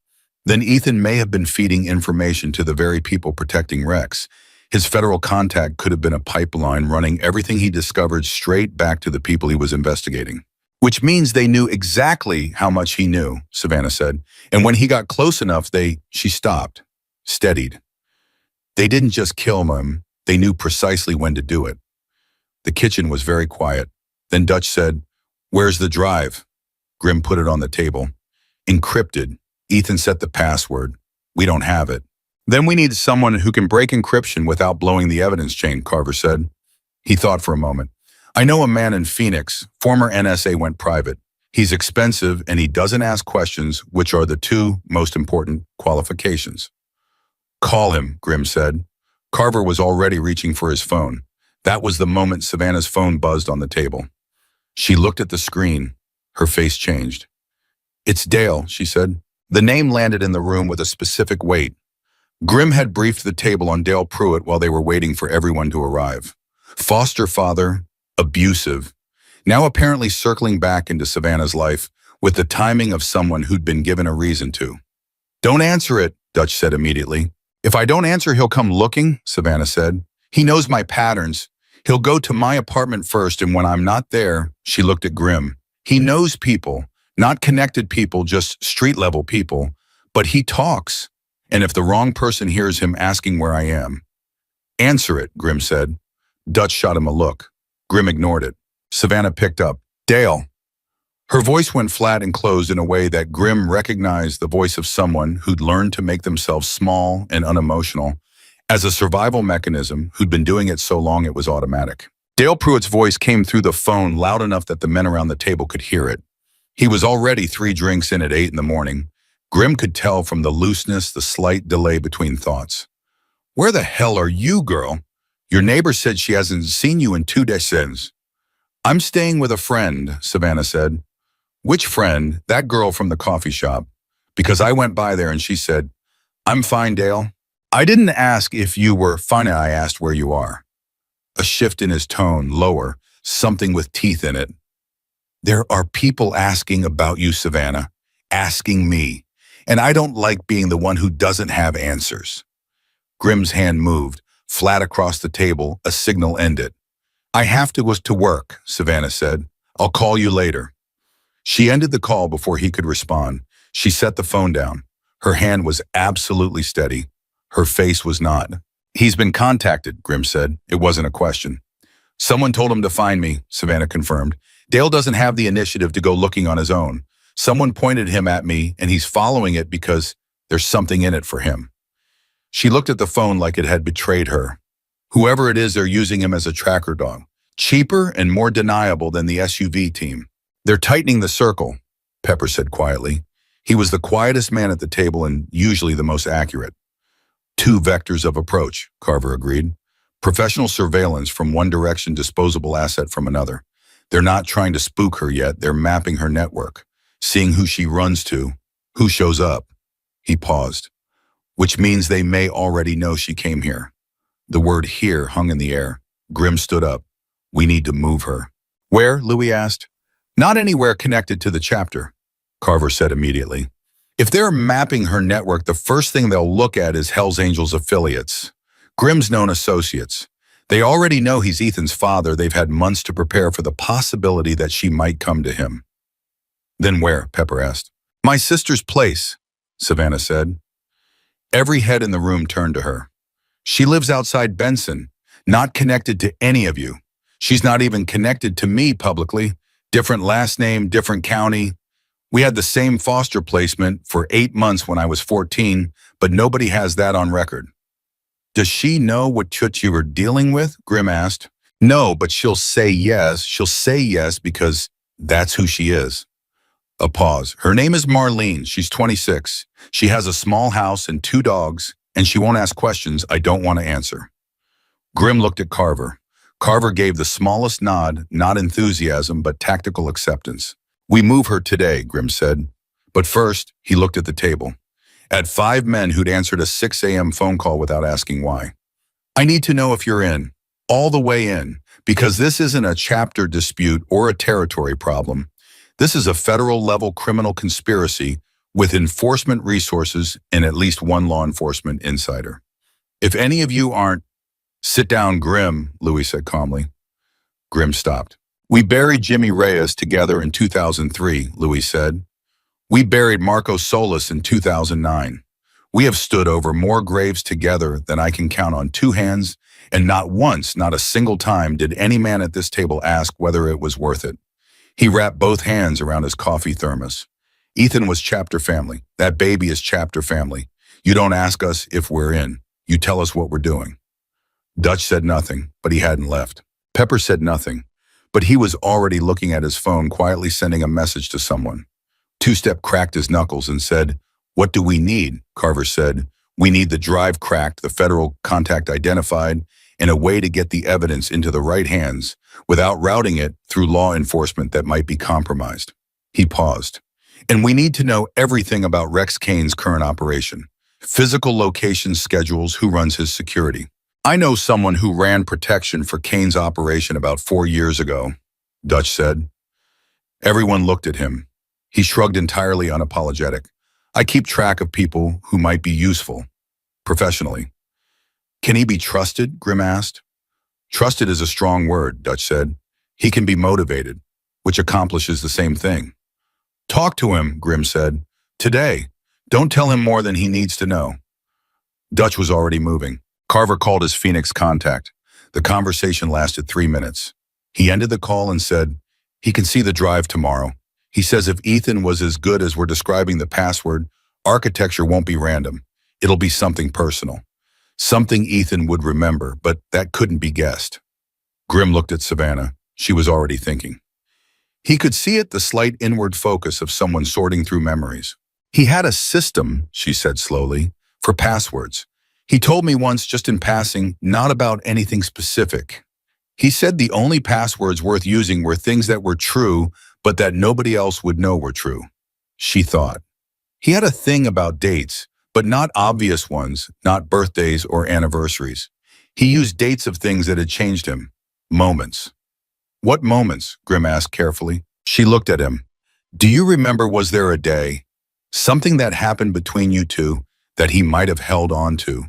then Ethan may have been feeding information to the very people protecting Rex. His federal contact could have been a pipeline running everything he discovered straight back to the people he was investigating. Which means they knew exactly how much he knew, Savannah said. And when he got close enough, she stopped, steadied. They didn't just kill him, they knew precisely when to do it. The kitchen was very quiet. Then Dutch said, where's the drive? Grimm put it on the table. Encrypted. Ethan set the password. We don't have it. Then we need someone who can break encryption without blowing the evidence chain, Carver said. He thought for a moment. I know a man in Phoenix, former NSA, went private. He's expensive and he doesn't ask questions, which are the 2 most important qualifications. Call him, Grimm said. Carver was already reaching for his phone. That was the moment Savannah's phone buzzed on the table. She looked at the screen. Her face changed. It's Dale, she said. The name landed in the room with a specific weight. Grimm had briefed the table on Dale Pruitt while they were waiting for everyone to arrive. Foster father, abusive, now apparently circling back into Savannah's life with the timing of someone who'd been given a reason to. Don't answer it, Dutch said immediately. If I don't answer, he'll come looking, Savannah said. He knows my patterns. He'll go to my apartment first, and when I'm not there, she looked at Grimm. He knows people, not connected people, just street-level people, but he talks. And if the wrong person hears him asking where I am, answer it, Grimm said. Dutch shot him a look. Grimm ignored it. Savannah picked up. Dale. Her voice went flat and closed in a way that Grimm recognized the voice of someone who'd learned to make themselves small and unemotional as a survival mechanism, who'd been doing it so long it was automatic. Dale Pruitt's voice came through the phone loud enough that the men around the table could hear it. He was already 3 drinks in at 8 in the morning. Grimm could tell from the looseness, the slight delay between thoughts. Where the hell are you, girl? Your neighbor said she hasn't seen you in 2 days. I'm staying with a friend, Savannah said. Which friend? That girl from the coffee shop. Because I went by there and she said, I'm fine, Dale. I didn't ask if you were fine, I asked where you are. A shift in his tone, lower, something with teeth in it. There are people asking about you, Savannah, asking me, and I don't like being the one who doesn't have answers. Grimm's hand moved, flat across the table, a signal ended. I have to go to work, Savannah said. I'll call you later. She ended the call before he could respond. She set the phone down. Her hand was absolutely steady. Her face was not. He's been contacted, Grim said. It wasn't a question. Someone told him to find me, Savannah confirmed. Dale doesn't have the initiative to go looking on his own. Someone pointed him at me, and he's following it because there's something in it for him. She looked at the phone like it had betrayed her. Whoever it is, they're using him as a tracker dog. Cheaper and more deniable than the SUV team. They're tightening the circle, Pepper said quietly. He was the quietest man at the table and usually the most accurate. Two vectors of approach, Carver agreed. Professional surveillance from one direction, disposable asset from another. They're not trying to spook her yet, they're mapping her network, seeing who she runs to, who shows up. He paused. Which means they may already know she came here. The word here hung in the air. Grim stood up. We need to move her. Where? Louis asked. Not anywhere connected to the chapter, Carver said immediately. If they're mapping her network, the first thing they'll look at is Hell's Angels affiliates. Grim's known associates. They already know he's Ethan's father. They've had months to prepare for the possibility that she might come to him. Then where? Pepper asked. My sister's place, Savannah said. Every head in the room turned to her. She lives outside Benson, not connected to any of you. She's not even connected to me publicly. Different last name, different county. We had the same foster placement for 8 months when I was 14, but nobody has that on record. Does she know what chutz you were dealing with? Grim asked. No, but she'll say yes. She'll say yes because that's who she is. A pause. Her name is Marlene. She's 26. She has a small house and 2 dogs, and she won't ask questions I don't want to answer. Grim looked at Carver. Carver gave the smallest nod, not enthusiasm, but tactical acceptance. We move her today, Grim said. But first, he looked at the table. At 5 men who'd answered a 6 a.m. phone call without asking why. I need to know if you're in, all the way in, because this isn't a chapter dispute or a territory problem. This is a federal-level criminal conspiracy with enforcement resources and at least one law enforcement insider. If any of you aren't, sit down, Grim, Louis said calmly. Grim stopped. We buried Jimmy Reyes together in 2003, Louis said. We buried Marco Solis in 2009. We have stood over more graves together than I can count on 2 hands, and not once, not a single time, did any man at this table ask whether it was worth it. He wrapped both hands around his coffee thermos. Ethan was chapter family. That baby is chapter family. You don't ask us if we're in. You tell us what we're doing. Dutch said nothing, but he hadn't left. Pepper said nothing, but he was already looking at his phone, quietly sending a message to someone. Two-Step cracked his knuckles and said, What do we need? Carver said, We need the drive cracked, the federal contact identified, and a way to get the evidence into the right hands without routing it through law enforcement that might be compromised. He paused. And we need to know everything about Rex Kane's current operation. Physical location schedules, who runs his security. I know someone who ran protection for Kane's operation about 4 years ago, Dutch said. Everyone looked at him. He shrugged, entirely unapologetic. I keep track of people who might be useful, professionally. Can he be trusted? Grim asked. Trusted is a strong word, Dutch said. He can be motivated, which accomplishes the same thing. Talk to him, Grim said. Today. Don't tell him more than he needs to know. Dutch was already moving. Carver called his Phoenix contact. The conversation lasted 3 minutes. He ended the call and said, he can see the drive tomorrow. He says if Ethan was as good as we're describing the password, architecture won't be random. It'll be something personal. Something Ethan would remember, but that couldn't be guessed. Grim looked at Savannah. She was already thinking. He could see it, the slight inward focus of someone sorting through memories. He had a system, she said slowly, for passwords. He told me once, just in passing, not about anything specific. He said the only passwords worth using were things that were true, but that nobody else would know were true. She thought. He had a thing about dates, but not obvious ones, not birthdays or anniversaries. He used dates of things that had changed him. Moments. What moments? Grim asked carefully. She looked at him. Do you remember, was there a day, something that happened between you two that he might have held on to?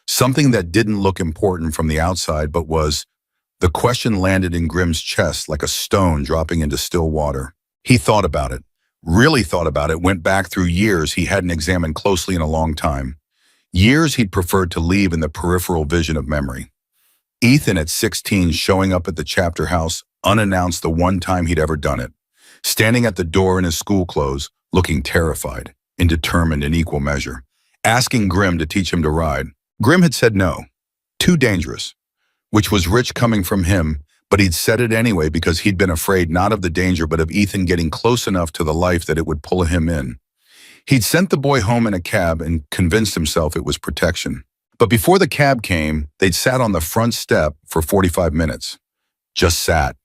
Something that didn't look important from the outside, but was. The question landed in Grim's chest like a stone dropping into still water. He thought about it, really thought about it, went back through years he hadn't examined closely in a long time. Years he'd preferred to leave in the peripheral vision of memory. Ethan at 16 showing up at the chapter house unannounced the one time he'd ever done it, standing at the door in his school clothes, looking terrified and determined in equal measure, asking Grim to teach him to ride. Grim had said no, too dangerous, which was rich coming from him, but he'd said it anyway because he'd been afraid not of the danger but of Ethan getting close enough to the life that it would pull him in. He'd sent the boy home in a cab and convinced himself it was protection. But before the cab came, they'd sat on the front step for 45 minutes. Just sat.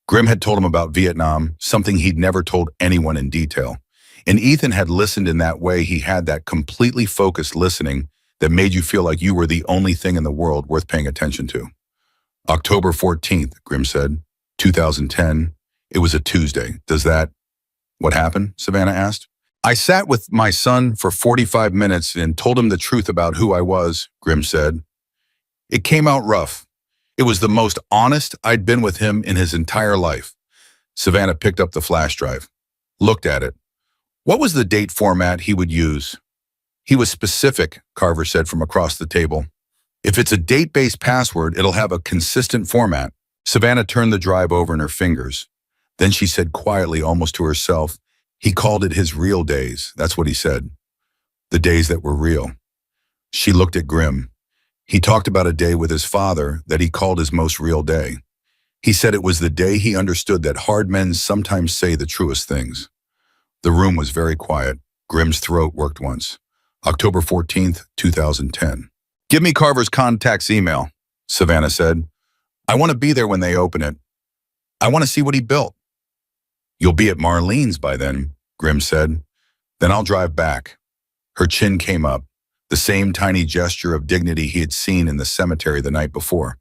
Grim had told him about Vietnam, something he'd never told anyone in detail. And Ethan had listened in that way. He had that completely focused listening that made you feel like you were the only thing in the world worth paying attention to. October 14th, Grim said, 2010. It was a Tuesday. What happened? Savannah asked. I sat with my son for 45 minutes and told him the truth about who I was, Grim said. It came out rough. It was the most honest I'd been with him in his entire life. Savannah picked up the flash drive, looked at it. What was the date format he would use? He was specific, Carver said from across the table. If it's a date-based password, it'll have a consistent format. Savannah turned the drive over in her fingers. Then she said quietly, almost to herself, he called it his real days. That's what he said. The days that were real. She looked at Grim. He talked about a day with his father that he called his most real day. He said it was the day he understood that hard men sometimes say the truest things. The room was very quiet. Grim's throat worked once. October 14th, 2010. Give me Carver's contact's email, Savannah said. I want to be there when they open it. I want to see what he built. You'll be at Marlene's by then, Grim said. Then I'll drive back. Her chin came up, the same tiny gesture of dignity he had seen in the cemetery the night before.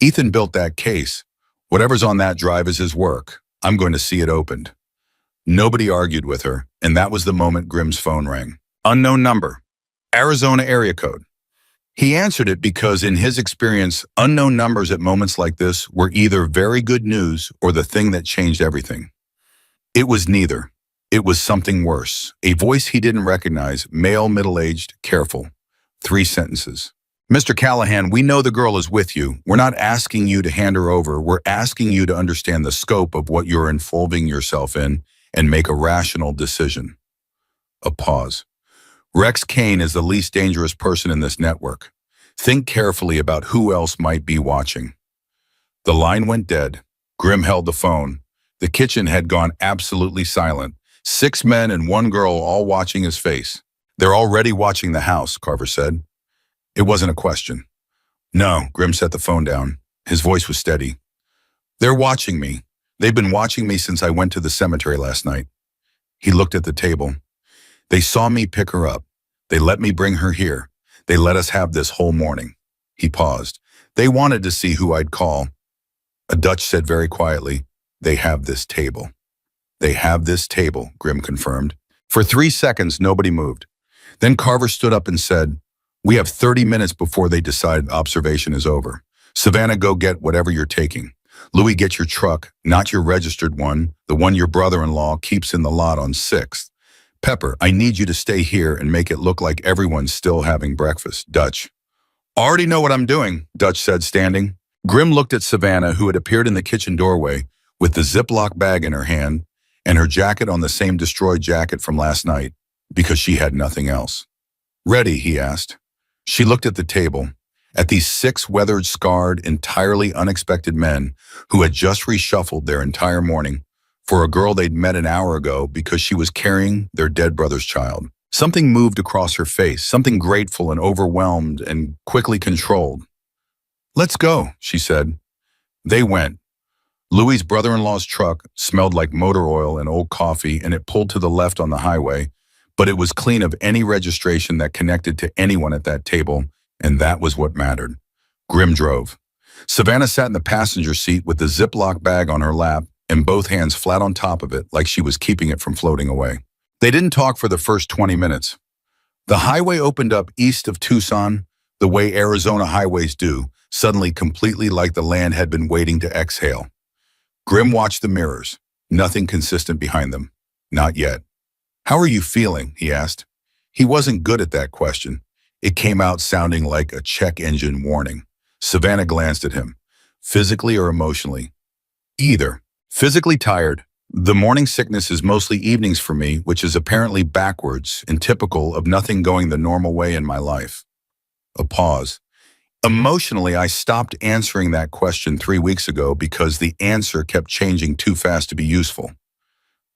Ethan built that case. Whatever's on that drive is his work. I'm going to see it opened. Nobody argued with her, and that was the moment Grim's phone rang. Unknown number. Arizona area code. He answered it because, in his experience, unknown numbers at moments like this were either very good news or the thing that changed everything. It was neither. It was something worse. A voice he didn't recognize, male, middle-aged, careful. 3 sentences. Mr. Callahan, we know the girl is with you. We're not asking you to hand her over. We're asking you to understand the scope of what you're involving yourself in and make a rational decision. A pause. Rex Kane is the least dangerous person in this network. Think carefully about who else might be watching. The line went dead. Grim held the phone. The kitchen had gone absolutely silent. 6 men and 1 girl all watching his face. They're already watching the house, Carver said. It wasn't a question. No, Grim set the phone down. His voice was steady. They're watching me. They've been watching me since I went to the cemetery last night. He looked at the table. They saw me pick her up. They let me bring her here. They let us have this whole morning. He paused. They wanted to see who I'd call. A Dutch said very quietly, they have this table. They have this table, Grim confirmed. For 3 seconds, nobody moved. Then Carver stood up and said, we have 30 minutes before they decide observation is over. Savannah, go get whatever you're taking. Louis, get your truck, not your registered one, the one your brother-in-law keeps in the lot on 6th. Pepper, I need you to stay here and make it look like everyone's still having breakfast. Dutch. Already know what I'm doing, Dutch said, standing. Grim looked at Savannah, who had appeared in the kitchen doorway with the Ziploc bag in her hand and her jacket on the same destroyed jacket from last night, because she had nothing else. Ready, he asked. She looked at the table, at these 6 weathered, scarred, entirely unexpected men who had just reshuffled their entire morning for a girl they'd met an hour ago because she was carrying their dead brother's child. Something moved across her face, something grateful and overwhelmed and quickly controlled. Let's go, she said. They went. Louis's brother-in-law's truck smelled like motor oil and old coffee, and it pulled to the left on the highway, but it was clean of any registration that connected to anyone at that table, and that was what mattered. Grim drove. Savannah sat in the passenger seat with the Ziploc bag on her lap and both hands flat on top of it like she was keeping it from floating away. They didn't talk for the first 20 minutes. The highway opened up east of Tucson, the way Arizona highways do, suddenly completely like the land had been waiting to exhale. Grim watched the mirrors, nothing consistent behind them. Not yet. How are you feeling? He asked. He wasn't good at that question. It came out sounding like a check engine warning. Savannah glanced at him. Physically or emotionally? Either. Physically tired. The morning sickness is mostly evenings for me, which is apparently backwards and typical of nothing going the normal way in my life. A pause. Emotionally, I stopped answering that question 3 weeks ago because the answer kept changing too fast to be useful.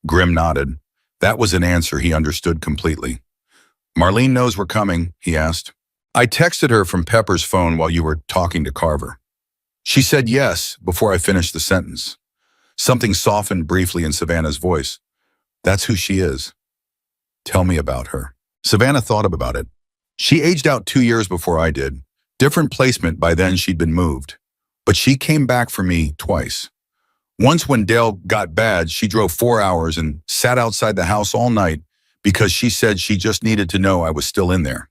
Grim nodded. That was an answer he understood completely. Marlene knows we're coming, he asked. I texted her from Pepper's phone while you were talking to Carver. She said yes before I finished the sentence. Something softened briefly in Savannah's voice. That's who she is. Tell me about her. Savannah thought about it. She aged out 2 years before I did. Different placement by then she'd been moved. But she came back for me twice. Once when Dale got bad, she drove 4 hours and sat outside the house all night because she said she just needed to know I was still in there.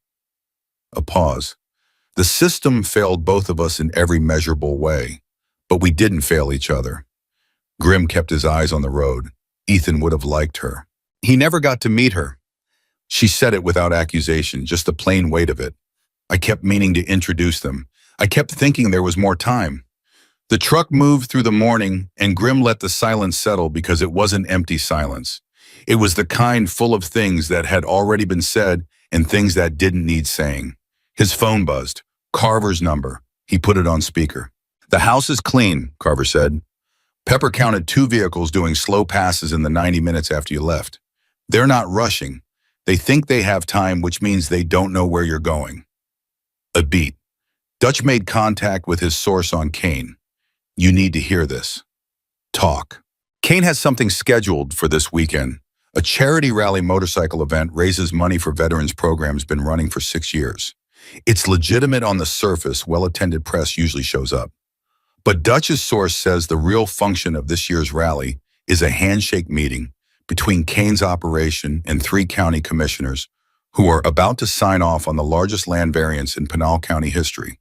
A pause. The system failed both of us in every measurable way, but we didn't fail each other. Grim kept his eyes on the road. Ethan would have liked her. He never got to meet her. She said it without accusation, just the plain weight of it. I kept meaning to introduce them. I kept thinking there was more time. The truck moved through the morning, and Grim let the silence settle because it wasn't empty silence. It was the kind full of things that had already been said and things that didn't need saying. His phone buzzed. Carver's number. He put it on speaker. The house is clean, Carver said. Pepper counted 2 vehicles doing slow passes in the 90 minutes after you left. They're not rushing. They think they have time, which means they don't know where you're going. A beat. Dutch made contact with his source on Kane. You need to hear this. Talk. Kane has something scheduled for this weekend. A charity rally motorcycle event raises money for veterans programs been running for 6 years. It's legitimate on the surface, well-attended press usually shows up. But Dutch's source says the real function of this year's rally is a handshake meeting between Kane's operation and 3 county commissioners who are about to sign off on the largest land variance in Pinal County history.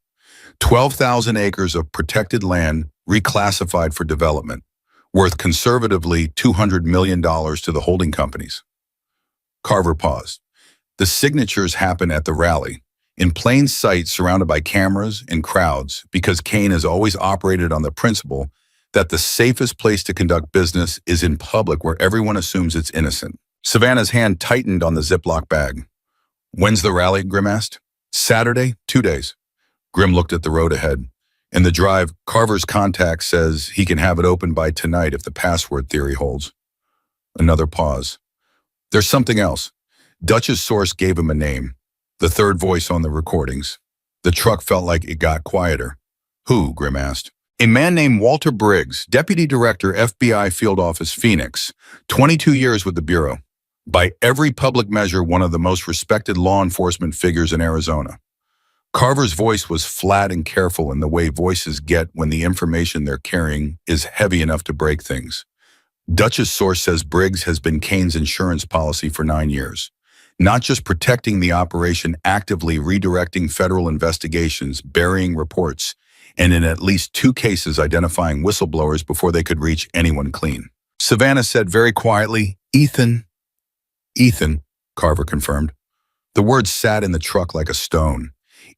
12,000 acres of protected land reclassified for development, worth conservatively $200 million to the holding companies. Carver paused. The signatures happen at the rally, in plain sight surrounded by cameras and crowds, because Kane has always operated on the principle that the safest place to conduct business is in public where everyone assumes it's innocent. Savannah's hand tightened on the Ziploc bag. When's the rally? Grim asked. Saturday, 2 days. Grim looked at the road ahead. In the drive, Carver's contact says he can have it open by tonight if the password theory holds. Another pause. There's something else. Dutch's source gave him a name. The third voice on the recordings. The truck felt like it got quieter. Who? Grim asked. A man named Walter Briggs, Deputy Director, FBI Field Office, Phoenix. 22 years with the Bureau. By every public measure, one of the most respected law enforcement figures in Arizona. Carver's voice was flat and careful in the way voices get when the information they're carrying is heavy enough to break things. Dutch's source says Briggs has been Kane's insurance policy for 9 years. Not just protecting the operation, actively redirecting federal investigations, burying reports, and in at least 2 cases identifying whistleblowers before they could reach anyone clean. Savannah said very quietly, Ethan. Ethan, Carver confirmed. The words sat in the truck like a stone.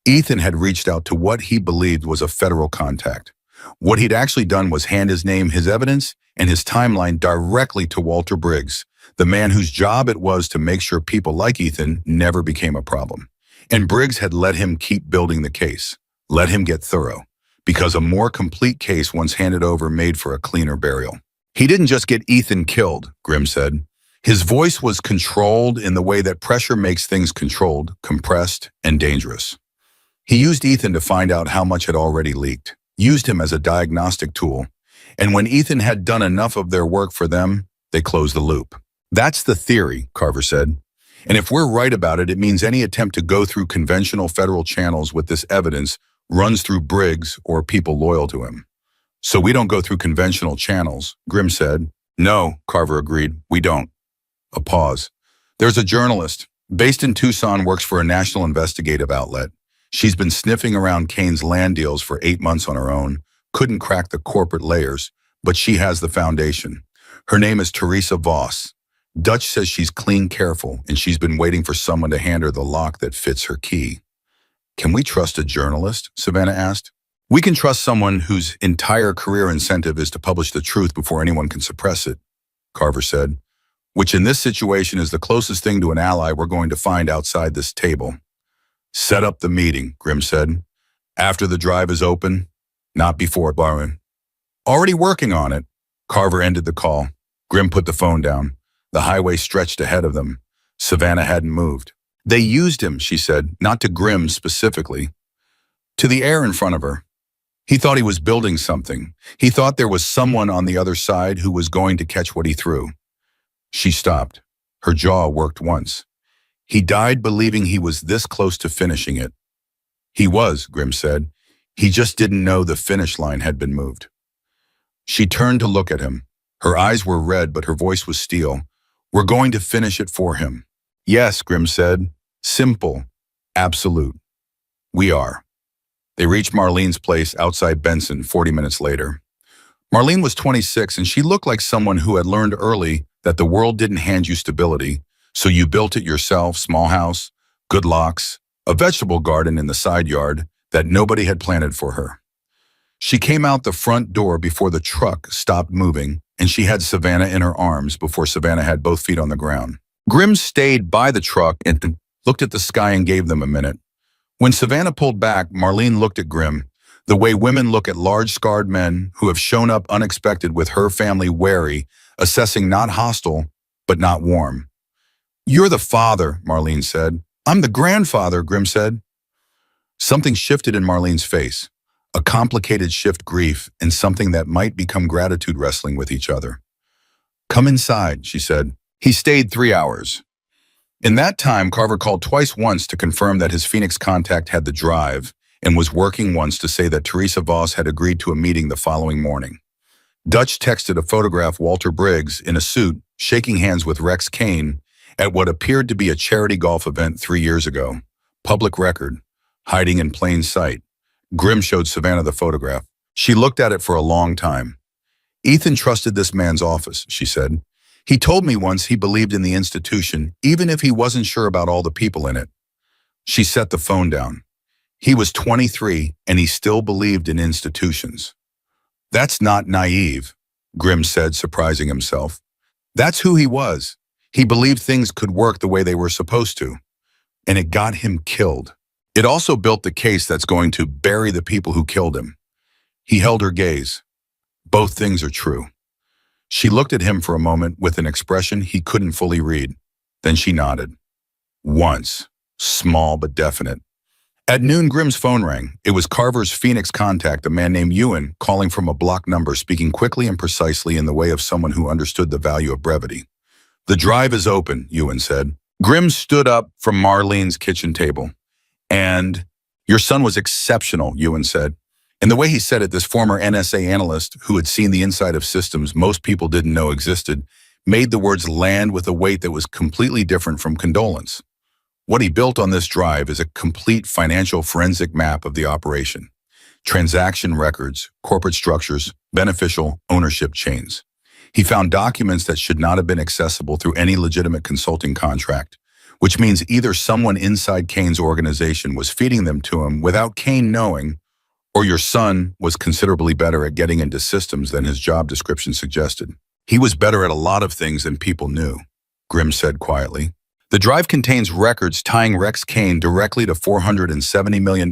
Ethan had reached out to what he believed was a federal contact. What he'd actually done was hand his name, his evidence, and his timeline directly to Walter Briggs, the man whose job it was to make sure people like Ethan never became a problem. And Briggs had let him keep building the case, let him get thorough, because a more complete case once handed over made for a cleaner burial. He didn't just get Ethan killed, Grim said. His voice was controlled in the way that pressure makes things controlled, compressed, and dangerous. He used Ethan to find out how much had already leaked, used him as a diagnostic tool, and when Ethan had done enough of their work for them, they closed the loop. That's the theory, Carver said. And if we're right about it, it means any attempt to go through conventional federal channels with this evidence runs through Briggs or people loyal to him. So we don't go through conventional channels, Grim said. No, Carver agreed, we don't. A pause. There's a journalist, based in Tucson, works for a national investigative outlet. She's been sniffing around Kane's land deals for 8 months on her own, couldn't crack the corporate layers, but she has the foundation. Her name is Teresa Voss. Dutch says she's clean careful, and she's been waiting for someone to hand her the lock that fits her key. Can we trust a journalist? Savannah asked. We can trust someone whose entire career incentive is to publish the truth before anyone can suppress it, Carver said, which in this situation is the closest thing to an ally we're going to find outside this table. Set up the meeting, Grimm said. After the drive is open, not before, Byron. Already working on it. Carver ended the call. Grimm put the phone down. The highway stretched ahead of them. Savannah hadn't moved. They used him, she said, not to Grimm specifically. To the air in front of her. He thought he was building something. He thought there was someone on the other side who was going to catch what he threw. She stopped. Her jaw worked once. He died believing he was this close to finishing it. He was, Grimm said. He just didn't know the finish line had been moved. She turned to look at him. Her eyes were red, but her voice was steel. We're going to finish it for him. Yes, Grimm said. Simple. Absolute. We are. They reached Marlene's place outside Benson 40 minutes later. Marlene was 26, and she looked like someone who had learned early that the world didn't hand you stability, so you built it yourself, small house, good locks, a vegetable garden in the side yard that nobody had planted for her. She came out the front door before the truck stopped moving, and she had Savannah in her arms before Savannah had both feet on the ground. Grimm stayed by the truck and looked at the sky and gave them a minute. When Savannah pulled back, Marlene looked at Grimm, the way women look at large scarred men who have shown up unexpected with her family wary, assessing not hostile, but not warm. You're the father, Marlene said. I'm the grandfather, Grimm said. Something shifted in Marlene's face, a complicated shift grief and something that might become gratitude wrestling with each other. Come inside, she said. He stayed 3 hours. In that time, Carver called twice, once to confirm that his Phoenix contact had the drive and was working once to say that Teresa Voss had agreed to a meeting the following morning. Dutch texted a photograph Walter Briggs in a suit, shaking hands with Rex Kane at what appeared to be a charity golf event 3 years ago. Public record, hiding in plain sight. Grimm showed Savannah the photograph. She looked at it for a long time. Ethan trusted this man's office, she said. He told me once he believed in the institution, even if he wasn't sure about all the people in it. She set the phone down. He was 23, and he still believed in institutions. That's not naive, Grimm said, surprising himself. That's who he was. He believed things could work the way they were supposed to, and it got him killed. It also built the case that's going to bury the people who killed him. He held her gaze. Both things are true. She looked at him for a moment with an expression he couldn't fully read. Then she nodded. Once, small but definite. At noon, Grimm's phone rang. It was Carver's Phoenix contact, a man named Ewan, calling from a block number, speaking quickly and precisely in the way of someone who understood the value of brevity. The drive is open, Ewan said. Grimm stood up from Marlene's kitchen table. And your son was exceptional, Ewan said. And the way he said it, this former NSA analyst who had seen the inside of systems most people didn't know existed, made the words land with a weight that was completely different from condolence. What he built on this drive is a complete financial forensic map of the operation. Transaction records, corporate structures, beneficial ownership chains. He found documents that should not have been accessible through any legitimate consulting contract, which means either someone inside Kane's organization was feeding them to him without Kane knowing, or your son was considerably better at getting into systems than his job description suggested. He was better at a lot of things than people knew, Grimm said quietly. The drive contains records tying Rex Kane directly to $470 million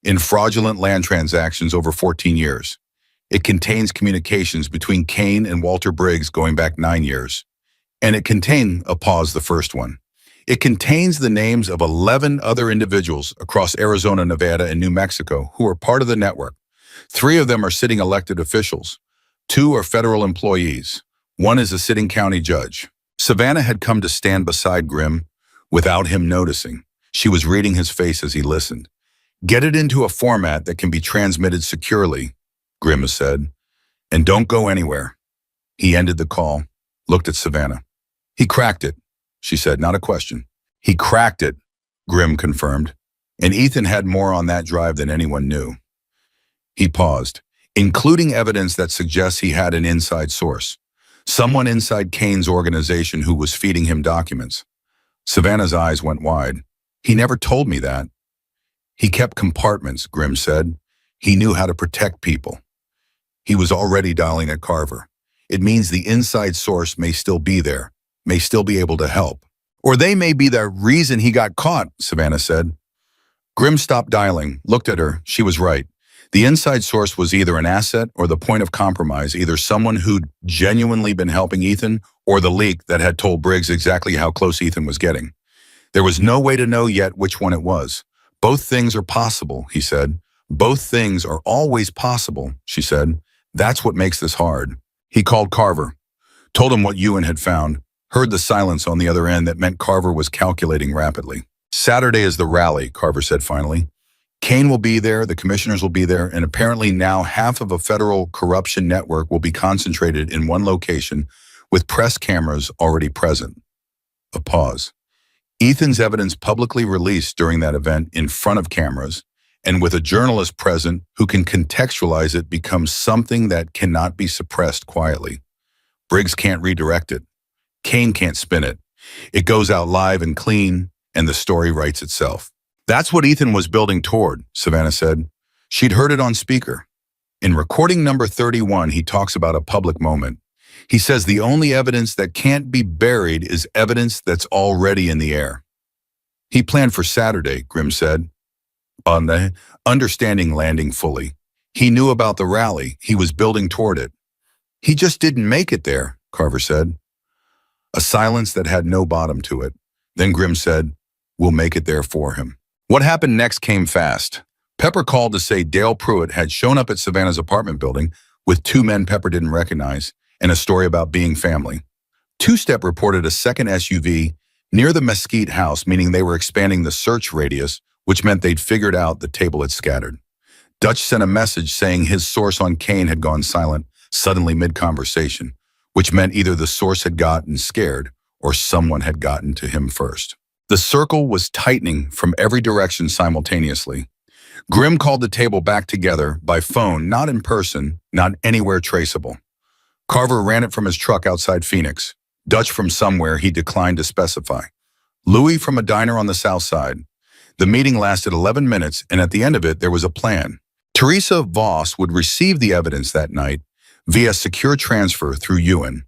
in fraudulent land transactions over 14 years. It contains communications between Kane and Walter Briggs going back 9 years. And it contained a pause, the first one. It contains the names of 11 other individuals across Arizona, Nevada, and New Mexico who are part of the network. 3 of them are sitting elected officials. 2 are federal employees. 1 is a sitting county judge. Savannah had come to stand beside Grimm without him noticing. She was reading his face as he listened. Get it into a format that can be transmitted securely, Grimm said, and don't go anywhere. He ended the call, looked at Savannah. He cracked it, she said, not a question. He cracked it, Grimm confirmed, and Ethan had more on that drive than anyone knew. He paused, including evidence that suggests he had an inside source, someone inside Kane's organization who was feeding him documents. Savannah's eyes went wide. He never told me that. He kept compartments, Grimm said. He knew how to protect people. He was already dialing at Carver. It means the inside source may still be there, may still be able to help. Or they may be the reason he got caught, Savannah said. Grimm stopped dialing, looked at her. She was right. The inside source was either an asset or the point of compromise, either someone who'd genuinely been helping Ethan or the leak that had told Briggs exactly how close Ethan was getting. There was no way to know yet which one it was. Both things are possible, he said. Both things are always possible, she said. That's what makes this hard. He called Carver, told him what Ewan had found, heard the silence on the other end that meant Carver was calculating rapidly. Saturday is the rally, Carver said finally. Kane will be there, the commissioners will be there, and apparently now half of a federal corruption network will be concentrated in one location with press cameras already present. A pause. Ethan's evidence publicly released during that event in front of cameras, and with a journalist present who can contextualize it, becomes something that cannot be suppressed quietly. Briggs can't redirect it. Kane can't spin it. It goes out live and clean, and the story writes itself. That's what Ethan was building toward, Savannah said. She'd heard it on speaker. In recording number 31, he talks about a public moment. He says the only evidence that can't be buried is evidence that's already in the air. He planned for Saturday, Grimm said, on the understanding landing fully. He knew about the rally. He was building toward it. He just didn't make it there, Carver said. A silence that had no bottom to it. Then Grimm said, "We'll make it there for him." What happened next came fast. Pepper called to say Dale Pruitt had shown up at Savannah's apartment building with two men Pepper didn't recognize and a story about being family. Two-Step reported a second SUV near the Mesquite house, meaning they were expanding the search radius, which meant they'd figured out the table had scattered. Dutch sent a message saying his source on Kane had gone silent, suddenly mid-conversation, which meant either the source had gotten scared or someone had gotten to him first. The circle was tightening from every direction simultaneously. Grimm called the table back together by phone, not in person, not anywhere traceable. Carver ran it from his truck outside Phoenix. Dutch from somewhere he declined to specify. Louis from a diner on the south side. The meeting lasted 11 minutes, and at the end of it, there was a plan. Teresa Voss would receive the evidence that night via secure transfer through Ewan.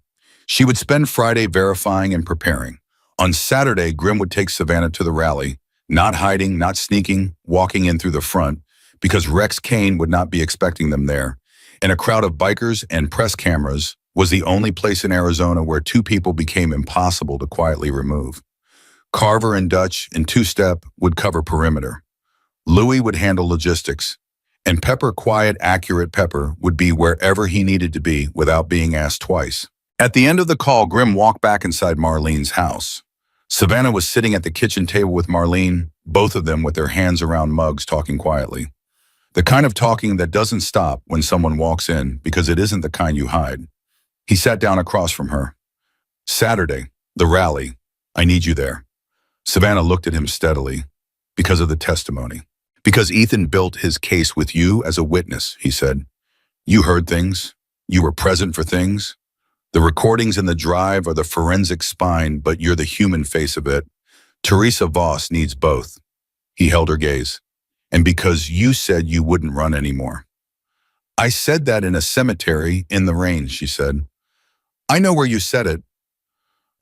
She would spend Friday verifying and preparing. On Saturday, Grimm would take Savannah to the rally, not hiding, not sneaking, walking in through the front, because Rex Kane would not be expecting them there, and a crowd of bikers and press cameras was the only place in Arizona where two people became impossible to quietly remove. Carver and Dutch and Two-Step would cover perimeter. Louis would handle logistics, and Pepper, quiet, accurate Pepper, would be wherever he needed to be without being asked twice. At the end of the call, Grimm walked back inside Marlene's house. Savannah was sitting at the kitchen table with Marlene, both of them with their hands around mugs talking quietly. The kind of talking that doesn't stop when someone walks in because it isn't the kind you hide. He sat down across from her. Saturday, the rally. I need you there. Savannah looked at him steadily. Because of the testimony. Because Ethan built his case with you as a witness, he said. You heard things. You were present for things. The recordings in the drive are the forensic spine, but you're the human face of it. Teresa Voss needs both. He held her gaze. And because you said you wouldn't run anymore. I said that in a cemetery in the rain, she said. I know where you said it.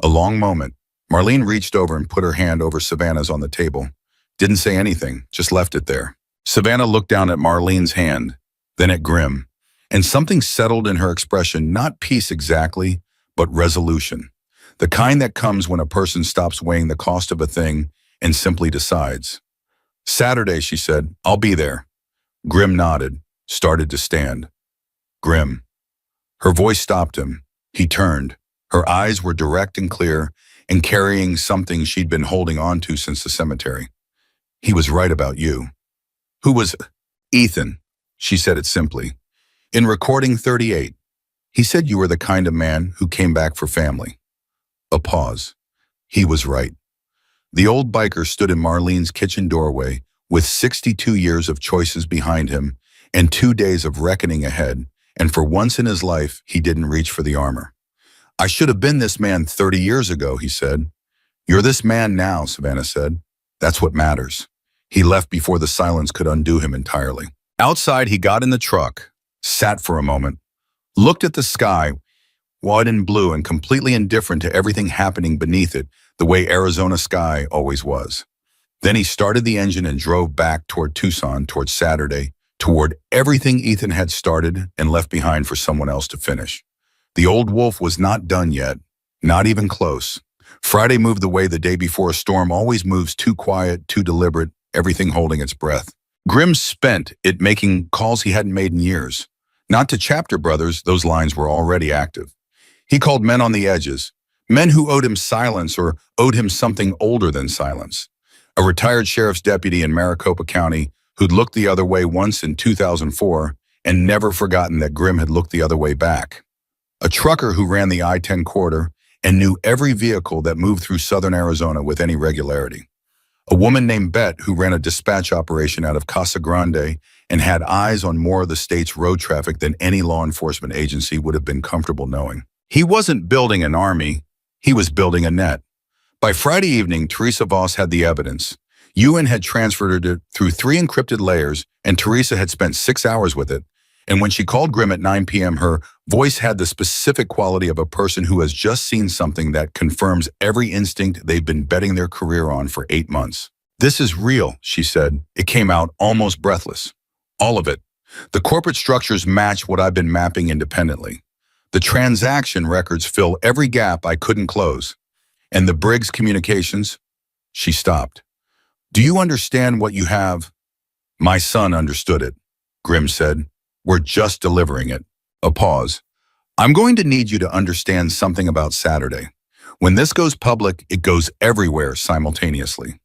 A long moment. Marlene reached over and put her hand over Savannah's on the table. Didn't say anything, just left it there. Savannah looked down at Marlene's hand, then at Grimm. And something settled in her expression, not peace exactly, but resolution. The kind that comes when a person stops weighing the cost of a thing and simply decides. Saturday, she said, I'll be there. Grimm nodded, started to stand. Grimm. Her voice stopped him. He turned. Her eyes were direct and clear and carrying something she'd been holding on to since the cemetery. He was right about you. Who was Ethan? She said it simply. In recording 38, he said you were the kind of man who came back for family. A pause. He was right. The old biker stood in Marlene's kitchen doorway with 62 years of choices behind him and 2 days of reckoning ahead, and for once in his life, he didn't reach for the armor. I should have been this man 30 years ago, he said. You're this man now, Savannah said. That's what matters. He left before the silence could undo him entirely. Outside, he got in the truck, sat for a moment, looked at the sky, white and blue and completely indifferent to everything happening beneath it, the way Arizona sky always was. Then he started the engine and drove back toward Tucson, toward Saturday, toward everything Ethan had started and left behind for someone else to finish. The old wolf was not done yet, not even close. Friday moved the way the day before a storm always moves, too quiet, too deliberate, everything holding its breath. Grimm spent it making calls he hadn't made in years. Not to chapter brothers, those lines were already active. He called men on the edges, men who owed him silence or owed him something older than silence. A retired sheriff's deputy in Maricopa County who'd looked the other way once in 2004 and never forgotten that Grimm had looked the other way back. A trucker who ran the I-10 corridor and knew every vehicle that moved through southern Arizona with any regularity. A woman named Bet who ran a dispatch operation out of Casa Grande and had eyes on more of the state's road traffic than any law enforcement agency would have been comfortable knowing. He wasn't building an army, he was building a net. By Friday evening, Teresa Voss had the evidence. Ewan had transferred it through 3 encrypted layers, and Teresa had spent 6 hours with it. And when she called Grimm at 9 p.m., her voice had the specific quality of a person who has just seen something that confirms every instinct they've been betting their career on for 8 months. "This is real," she said. It came out almost breathless. "All of it. The corporate structures match what I've been mapping independently. The transaction records fill every gap I couldn't close. And the Briggs communications?" She stopped. "Do you understand what you have?" "My son understood it," Grimm said. "We're just delivering it." A pause. "I'm going to need you to understand something about Saturday. When this goes public, it goes everywhere simultaneously.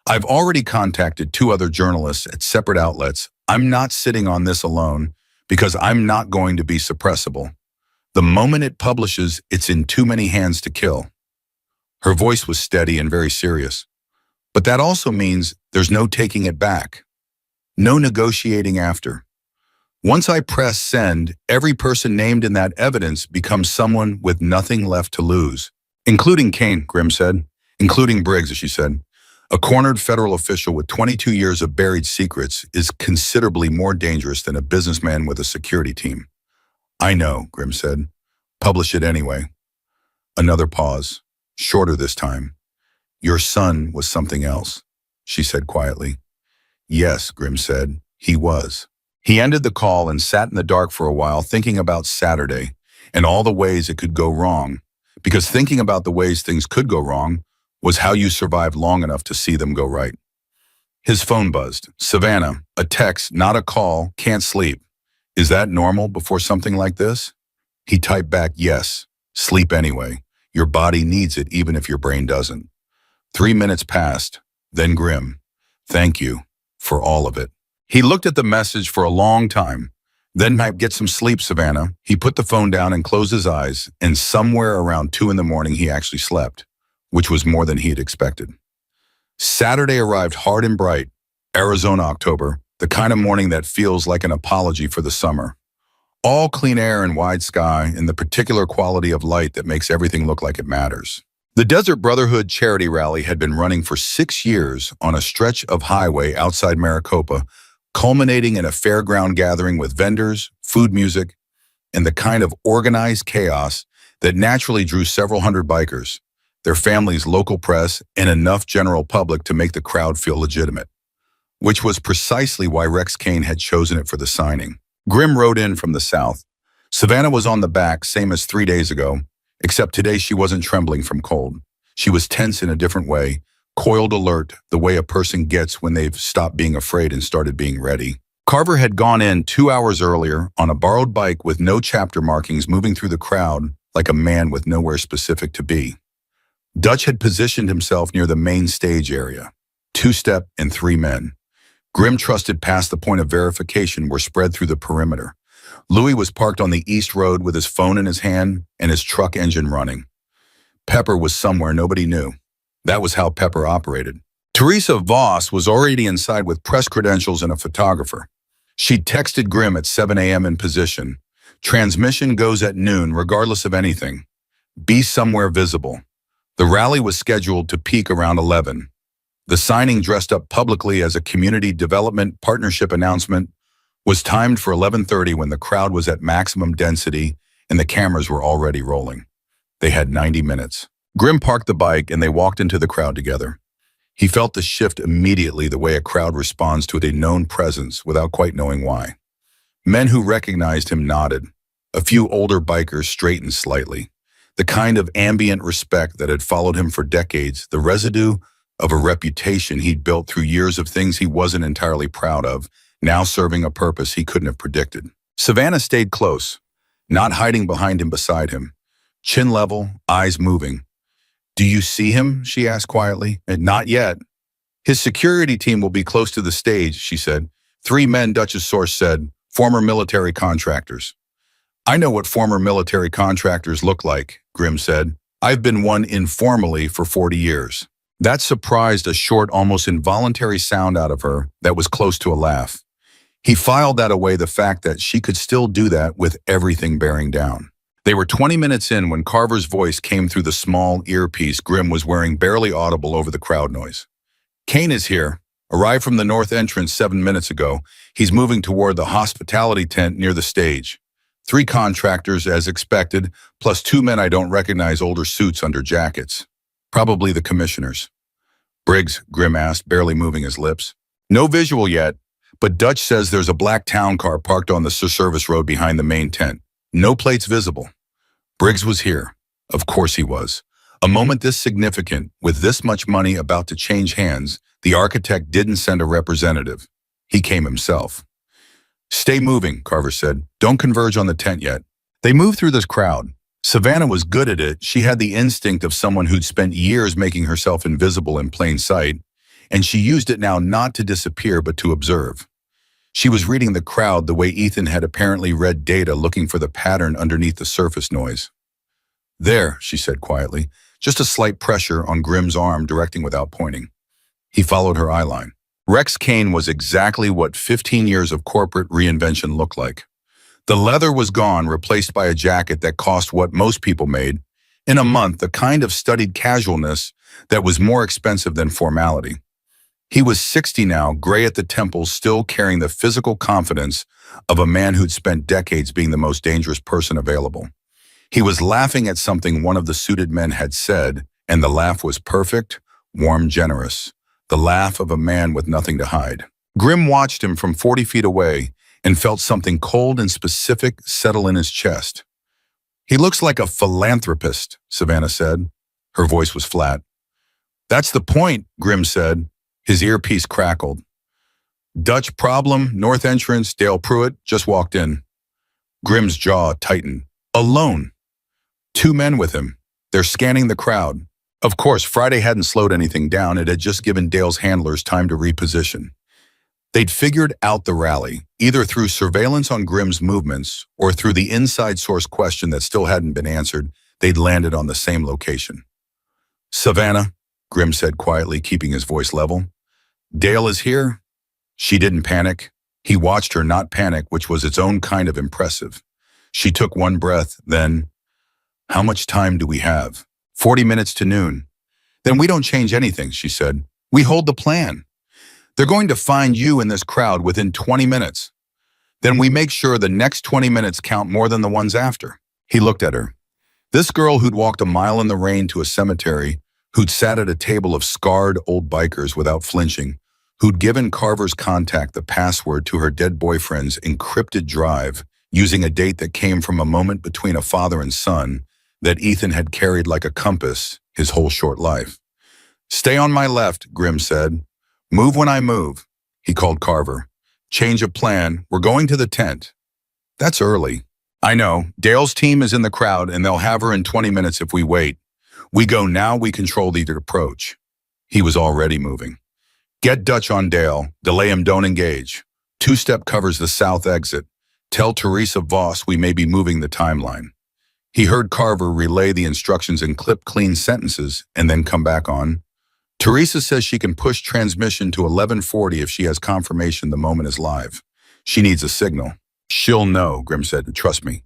I've already contacted 2 other journalists at separate outlets. I'm not sitting on this alone because I'm not going to be suppressible. The moment it publishes, it's in too many hands to kill." Her voice was steady and very serious. "But that also means there's no taking it back. No negotiating after. Once I press send, every person named in that evidence becomes someone with nothing left to lose." "Including Kane," Grimm said. "Including Briggs," she said. "A cornered federal official with 22 years of buried secrets is considerably more dangerous than a businessman with a security team." "I know," Grimm said. "Publish it anyway." Another pause, shorter this time. "Your son was something else," she said quietly. "Yes," Grimm said, "he was." He ended the call and sat in the dark for a while thinking about Saturday and all the ways it could go wrong, because thinking about the ways things could go wrong was how you survived long enough to see them go right. His phone buzzed. "Savannah, a text, not a call, can't sleep. Is that normal before something like this?" He typed back, "Yes, sleep anyway. Your body needs it even if your brain doesn't." 3 minutes passed, then Grimm, "Thank you for all of it." He looked at the message for a long time. Then typed, "Get some sleep, Savannah." He put the phone down and closed his eyes, and somewhere around 2 in the morning he actually slept, which was more than he had expected. Saturday arrived hard and bright, Arizona October, the kind of morning that feels like an apology for the summer. All clean air and wide sky, and the particular quality of light that makes everything look like it matters. The Desert Brotherhood charity rally had been running for 6 years on a stretch of highway outside Maricopa, culminating in a fairground gathering with vendors, food music, and the kind of organized chaos that naturally drew several hundred bikers, their families, local press, and enough general public to make the crowd feel legitimate, which was precisely why Rex Kane had chosen it for the signing. Grimm rode in from the south. Savannah was on the back, same as 3 days ago, except today she wasn't trembling from cold. She was tense in a different way, coiled alert, the way a person gets when they've stopped being afraid and started being ready. Carver had gone in 2 hours earlier on a borrowed bike with no chapter markings, moving through the crowd like a man with nowhere specific to be. Dutch had positioned himself near the main stage area. 2-step and 3 men. Grimm trusted past the point of verification were spread through the perimeter. Louis was parked on the east road with his phone in his hand and his truck engine running. Pepper was somewhere nobody knew. That was how Pepper operated. Teresa Voss was already inside with press credentials and a photographer. She'd texted Grimm at 7 a.m. in position. "Transmission goes at noon, regardless of anything. Be somewhere visible." The rally was scheduled to peak around 11. The signing, dressed up publicly as a community development partnership announcement, was timed for 11:30 when the crowd was at maximum density and the cameras were already rolling. They had 90 minutes. Grimm parked the bike and they walked into the crowd together. He felt the shift immediately, the way a crowd responds to a known presence without quite knowing why. Men who recognized him nodded. A few older bikers straightened slightly. The kind of ambient respect that had followed him for decades, the residue of a reputation he'd built through years of things he wasn't entirely proud of, now serving a purpose he couldn't have predicted. Savannah stayed close, not hiding behind him, beside him. Chin level, eyes moving. "Do you see him?" she asked quietly. "Not yet." "His security team will be close to the stage," she said. "3 men," Dutch's source said, "former military contractors." "I know what former military contractors look like," Grimm said. "I've been one informally for 40 years. That surprised a short, almost involuntary sound out of her that was close to a laugh. He filed that away, the fact that she could still do that with everything bearing down. They were 20 minutes in when Carver's voice came through the small earpiece Grimm was wearing, barely audible over the crowd noise. "Kane is here. Arrived from the north entrance 7 minutes ago. He's moving toward the hospitality tent near the stage. 3 contractors, as expected, plus 2 men I don't recognize, older suits under jackets. Probably the commissioners." "Briggs?" Grimm asked, barely moving his lips. "No visual yet, but Dutch says there's a black town car parked on the service road behind the main tent. No plates visible." Briggs was here. Of course he was. A moment this significant, with this much money about to change hands, the architect didn't send a representative. He came himself. "Stay moving," Carver said. "Don't converge on the tent yet." They moved through this crowd. Savannah was good at it. She had the instinct of someone who'd spent years making herself invisible in plain sight, and she used it now not to disappear but to observe. She was reading the crowd the way Ethan had apparently read data, looking for the pattern underneath the surface noise. "There," she said quietly, just a slight pressure on Grimm's arm, directing without pointing. He followed her eyeline. Rex Kane was exactly what 15 years of corporate reinvention looked like. The leather was gone, replaced by a jacket that cost what most people made. In a month, the kind of studied casualness that was more expensive than formality. He was 60 now, gray at the temples, still carrying the physical confidence of a man who'd spent decades being the most dangerous person available. He was laughing at something one of the suited men had said, and the laugh was perfect, warm, generous. The laugh of a man with nothing to hide. Grimm watched him from 40 feet away and felt something cold and specific settle in his chest. "He looks like a philanthropist," Savannah said. Her voice was flat. "That's the point," Grimm said. His earpiece crackled. "Dutch problem, north entrance, Dale Pruitt just walked in." Grimm's jaw tightened. Alone. 2 men with him. They're scanning the crowd. Of course, Friday hadn't slowed anything down. It had just given Dale's handlers time to reposition. They'd figured out the rally, either through surveillance on Grimm's movements or through the inside source question that still hadn't been answered. They'd landed on the same location. "Savannah," Grimm said quietly, keeping his voice level. "Dale is here." She didn't panic. He watched her not panic, which was its own kind of impressive. She took one breath, then, "How much time do we have?" 40 minutes to noon. "Then we don't change anything," she said. "We hold the plan. They're going to find you in this crowd within 20 minutes. Then we make sure the next 20 minutes count more than the ones after." He looked at her. This girl who'd walked a mile in the rain to a cemetery, who'd sat at a table of scarred old bikers without flinching, who'd given Carver's contact the password to her dead boyfriend's encrypted drive, using a date that came from a moment between a father and son that Ethan had carried like a compass his whole short life. "Stay on my left," Grimm said. "Move when I move," he called Carver. "Change of plan. We're going to the tent." "That's early." "I know. Dale's team is in the crowd and they'll have her in 20 minutes if we wait. We go now, we control the approach." He was already moving. "Get Dutch on Dale. Delay him, don't engage. 2-step covers the south exit. Tell Teresa Voss we may be moving the timeline." He heard Carver relay the instructions in clip-clean sentences and then come back on. "Teresa says she can push transmission to 11:40 if she has confirmation the moment is live. She needs a signal." "She'll know," Grimm said. "Trust me."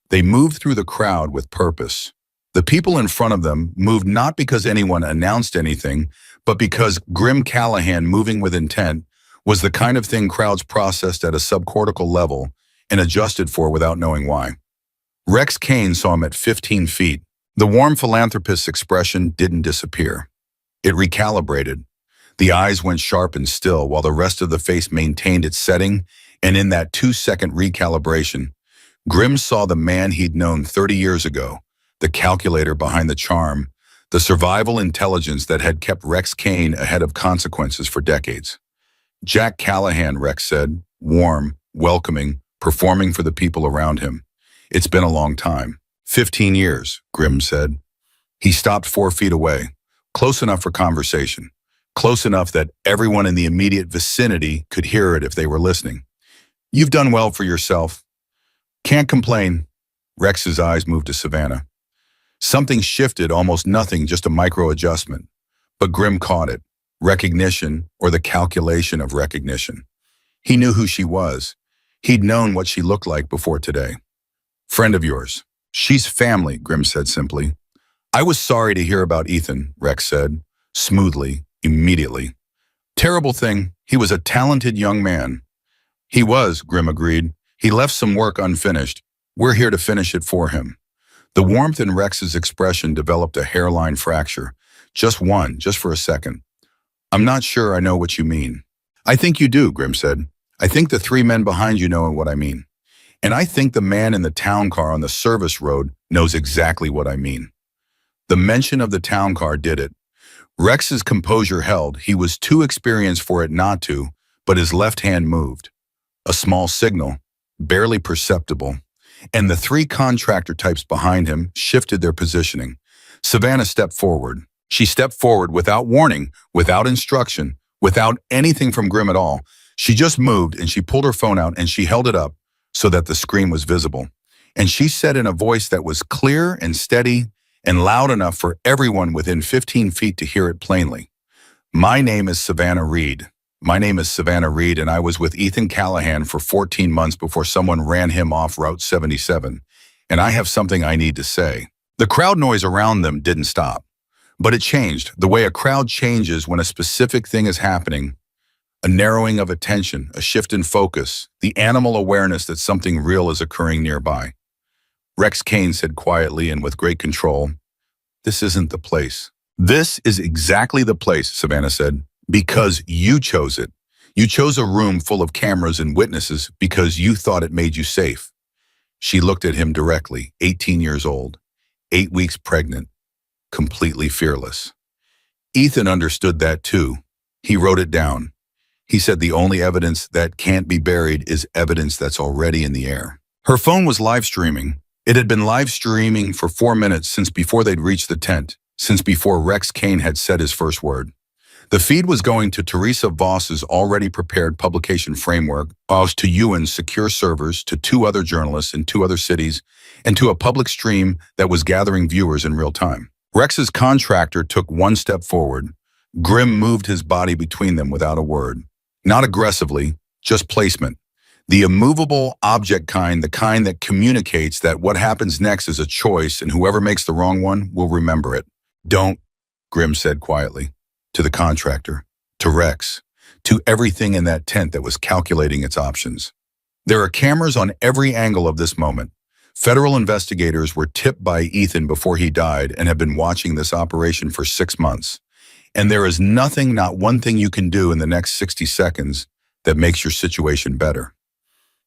They moved through the crowd with purpose. The people in front of them moved not because anyone announced anything, but because Grim Callahan moving with intent was the kind of thing crowds processed at a subcortical level and adjusted for without knowing why. Rex Kane saw him at 15 feet. The warm philanthropist's expression didn't disappear. It recalibrated. The eyes went sharp and still while the rest of the face maintained its setting, and in that 2-second recalibration, Grim saw the man he'd known 30 years ago, the calculator behind the charm, the survival intelligence that had kept Rex Kane ahead of consequences for decades. Jack Callahan, Rex said, warm, welcoming, performing for the people around him. It's been a long time. 15 years, Grim said. He stopped 4 feet away, close enough for conversation, close enough that everyone in the immediate vicinity could hear it if they were listening. You've done well for yourself. Can't complain. Rex's eyes moved to Savannah. Something shifted, almost nothing, just a micro-adjustment. But Grim caught it. Recognition, or the calculation of recognition. He knew who she was. He'd known what she looked like before today. Friend of yours. She's family, Grim said simply. I was sorry to hear about Ethan, Rex said, smoothly, immediately. Terrible thing, he was a talented young man. He was, Grim agreed. He left some work unfinished. We're here to finish it for him. The warmth in Rex's expression developed a hairline fracture. Just one, just for a second. I'm not sure I know what you mean. I think you do, Grim said. I think the 3 men behind you know what I mean. And I think the man in the town car on the service road knows exactly what I mean. The mention of the town car did it. Rex's composure held. He was too experienced for it not to, but his left hand moved. A small signal, barely perceptible. And the 3 contractor types behind him shifted their positioning. Savannah stepped forward. She stepped forward without warning, without instruction, without anything from Grim at all. She just moved and she pulled her phone out and she held it up so that the screen was visible. And she said in a voice that was clear and steady and loud enough for everyone within 15 feet to hear it plainly. My name is Savannah Reed. My name is Savannah Reed, and I was with Ethan Callahan for 14 months before someone ran him off Route 77, and I have something I need to say. The crowd noise around them didn't stop, but it changed, the way a crowd changes when a specific thing is happening, a narrowing of attention, a shift in focus, the animal awareness that something real is occurring nearby. Rex Kane said quietly and with great control, "This isn't the place." "This is exactly the place," Savannah said. Because you chose it. You chose a room full of cameras and witnesses because you thought it made you safe. She looked at him directly, 18 years old, 8 weeks pregnant, completely fearless. Ethan understood that too. He wrote it down. He said the only evidence that can't be buried is evidence that's already in the air. Her phone was live streaming. It had been live streaming for 4 minutes since before they'd reached the tent, since before Rex Kane had said his first word. The feed was going to Teresa Voss's already prepared publication framework, to Ewan's secure servers, to 2 other journalists in 2 other cities, and to a public stream that was gathering viewers in real time. Rex's contractor took 1 step forward. Grim moved his body between them without a word. Not aggressively, just placement. The immovable object kind, the kind that communicates that what happens next is a choice and whoever makes the wrong one will remember it. "Don't," Grim said quietly. To the contractor, to Rex, to everything in that tent that was calculating its options. There are cameras on every angle of this moment. Federal investigators were tipped by Ethan before he died and have been watching this operation for 6 months. And there is nothing, not one thing you can do in the next 60 seconds that makes your situation better.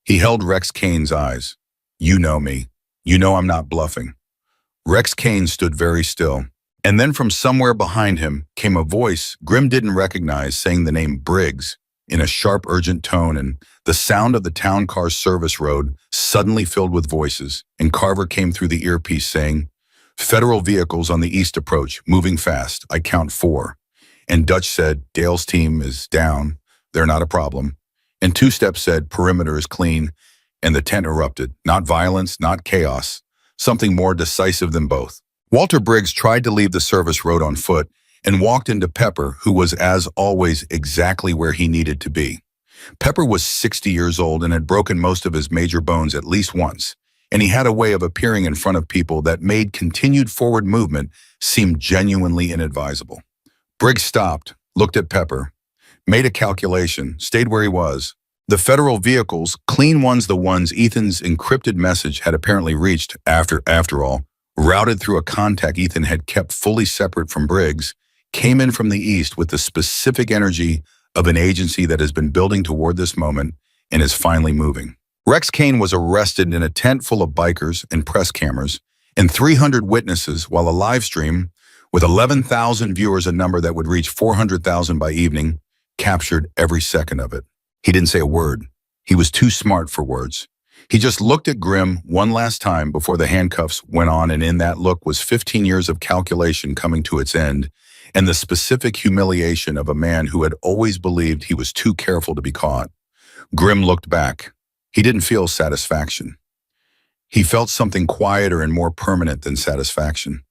He held Rex Kane's eyes. "You know me. You know I'm not bluffing." Rex Kane stood very still. And then from somewhere behind him came a voice Grim didn't recognize, saying the name Briggs in a sharp, urgent tone, and the sound of the town car's service road suddenly filled with voices, and Carver came through the earpiece saying, "Federal vehicles on the east approach, moving fast, I count 4. And Dutch said, "Dale's team is down, they're not a problem." And Two Step said, "Perimeter is clean," and the tent erupted. Not violence, not chaos, something more decisive than both. Walter Briggs tried to leave the service road on foot and walked into Pepper, who was, as always, exactly where he needed to be. Pepper was 60 years old and had broken most of his major bones at least once, and he had a way of appearing in front of people that made continued forward movement seem genuinely inadvisable. Briggs stopped, looked at Pepper, made a calculation, stayed where he was. The federal vehicles, clean ones, the ones Ethan's encrypted message had apparently reached after all, routed through a contact Ethan had kept fully separate from Briggs, came in from the east with the specific energy of an agency that has been building toward this moment and is finally moving. Rex Kane was arrested in a tent full of bikers and press cameras and 300 witnesses while a live stream with 11,000 viewers, a number that would reach 400,000 by evening, captured every second of it. He didn't say a word. He was too smart for words. He just looked at Grimm one last time before the handcuffs went on, and in that look was 15 years of calculation coming to its end and the specific humiliation of a man who had always believed he was too careful to be caught. Grimm looked back. He didn't feel satisfaction. He felt something quieter and more permanent than satisfaction.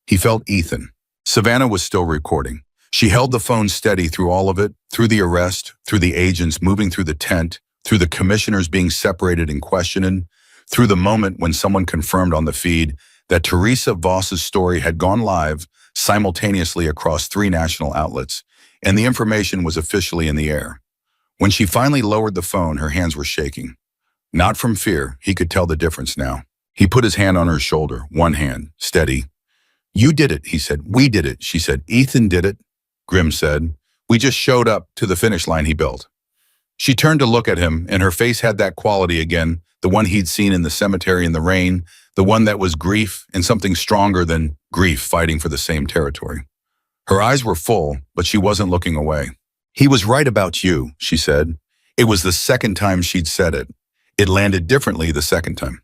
He felt Ethan. Savannah was still recording. She held the phone steady through all of it, through the arrest, through the agents moving through the tent, through the commissioners being separated and questioned, through the moment when someone confirmed on the feed that Teresa Voss's story had gone live simultaneously across 3 national outlets, and the information was officially in the air. When she finally lowered the phone, her hands were shaking. Not from fear, he could tell the difference now. He put his hand on her shoulder, one hand, steady. "You did it," he said. "We did it," she said. "Ethan did it," Grimm said. "We just showed up to the finish line he built." She turned to look at him, and her face had that quality again, the one he'd seen in the cemetery in the rain, the one that was grief and something stronger than grief fighting for the same territory. Her eyes were full, but she wasn't looking away. "He was right about you," she said. It was the second time she'd said it. It landed differently the second time.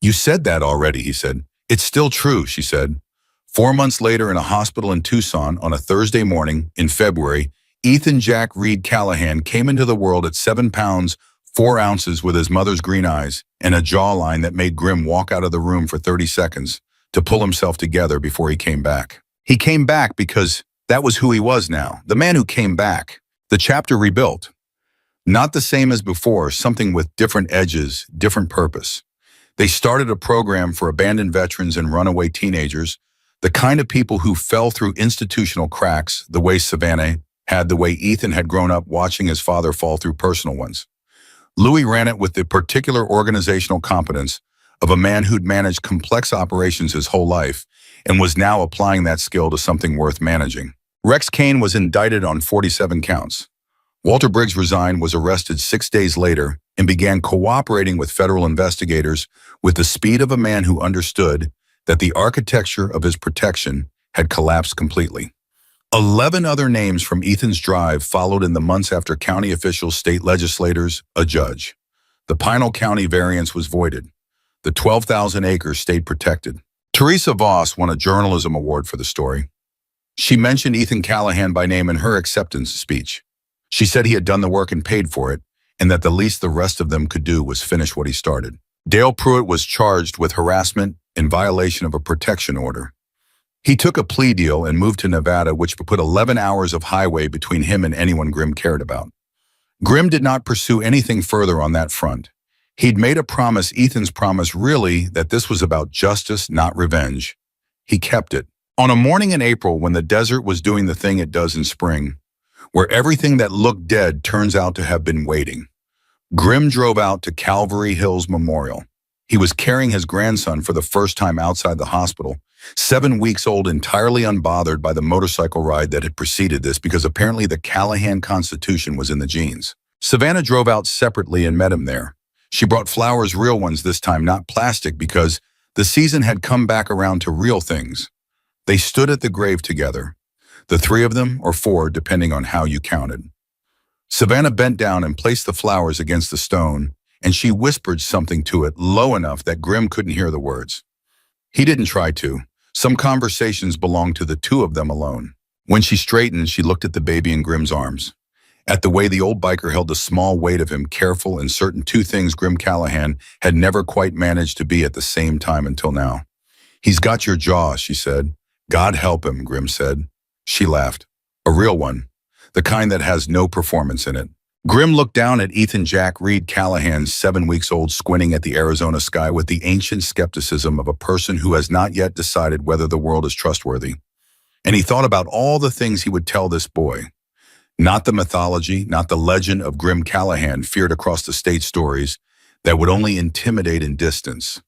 "You said that already," he said. "It's still true," she said. 4 months later, in a hospital in Tucson on a Thursday morning in February, Ethan Jack Reed Callahan came into the world at 7 pounds, 4 ounces with his mother's green eyes and a jawline that made Grimm walk out of the room for 30 seconds to pull himself together before he came back. He came back because that was who he was now, the man who came back, the chapter rebuilt. Not the same as before, something with different edges, different purpose. They started a program for abandoned veterans and runaway teenagers, the kind of people who fell through institutional cracks the way Savannah had, the way Ethan had grown up watching his father fall through personal ones. Louis ran it with the particular organizational competence of a man who'd managed complex operations his whole life and was now applying that skill to something worth managing. Rex Kane was indicted on 47 counts. Walter Briggs resigned, was arrested 6 days later, and began cooperating with federal investigators with the speed of a man who understood that the architecture of his protection had collapsed completely. 11 other names from Ethan's drive followed in the months after county officials, state legislators, a judge. The Pinal County variance was voided. The 12,000 acres stayed protected. Teresa Voss won a journalism award for the story. She mentioned Ethan Callahan by name in her acceptance speech. She said he had done the work and paid for it, and that the least the rest of them could do was finish what he started. Dale Pruitt was charged with harassment in violation of a protection order. He took a plea deal and moved to Nevada, which put 11 hours of highway between him and anyone Grimm cared about. Grimm did not pursue anything further on that front. He'd made a promise, Ethan's promise really, that this was about justice, not revenge. He kept it. On a morning in April, when the desert was doing the thing it does in spring, where everything that looked dead turns out to have been waiting, Grimm drove out to Calvary Hills Memorial. He was carrying his grandson for the first time outside the hospital, 7 weeks old, entirely unbothered by the motorcycle ride that had preceded this, because apparently the Callahan Constitution was in the genes. Savannah drove out separately and met him there. She brought flowers, real ones this time, not plastic, because the season had come back around to real things. They stood at the grave together, the 3 of them, or 4, depending on how you counted. Savannah bent down and placed the flowers against the stone, and she whispered something to it low enough that Grimm couldn't hear the words. He didn't try to. Some conversations belonged to the 2 of them alone. When she straightened, she looked at the baby in Grimm's arms, at the way the old biker held the small weight of him, careful in certain 2 things Grimm Callahan had never quite managed to be at the same time until now. "He's got your jaw," she said. "God help him," Grimm said. She laughed. "A real one. The kind that has no performance in it. Grim looked down at Ethan Jack Reed Callahan's 7 weeks old, squinting at the Arizona sky with the ancient skepticism of a person who has not yet decided whether the world is trustworthy. And he thought about all the things he would tell this boy. Not the mythology, not the legend of Grim Callahan feared across the state, stories that would only intimidate and distance.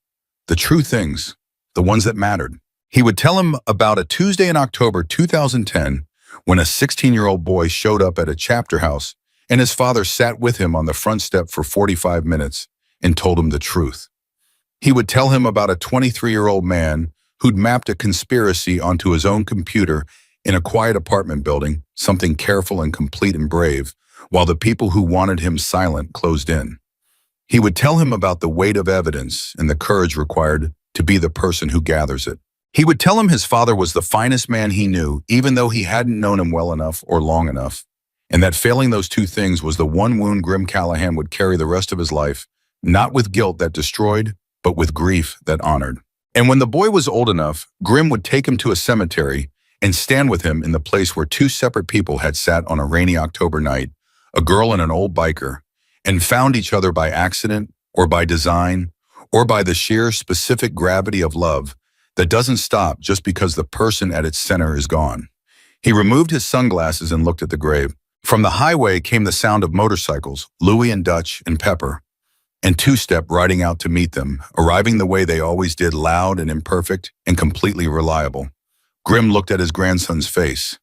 The true things, the ones that mattered. He would tell him about a Tuesday in October 2010 when a 16-year-old boy showed up at a chapter house and his father sat with him on the front step for 45 minutes and told him the truth. He would tell him about a 23-year-old man who'd mapped a conspiracy onto his own computer in a quiet apartment building, something careful and complete and brave, while the people who wanted him silent closed in. He would tell him about the weight of evidence and the courage required to be the person who gathers it. He would tell him his father was the finest man he knew, even though he hadn't known him well enough or long enough, and that failing those two things was the one wound Grim Callahan would carry the rest of his life, not with guilt that destroyed, but with grief that honored. And when the boy was old enough, Grim would take him to a cemetery and stand with him in the place where two separate people had sat on a rainy October night, a girl and an old biker, and found each other by accident or by design or by the sheer specific gravity of love that doesn't stop just because the person at its center is gone. He removed his sunglasses and looked at the grave. From the highway came the sound of motorcycles, Louie and Dutch and Pepper, and Two-Step riding out to meet them, arriving the way they always did, loud and imperfect and completely reliable. Grim looked at his grandson's face,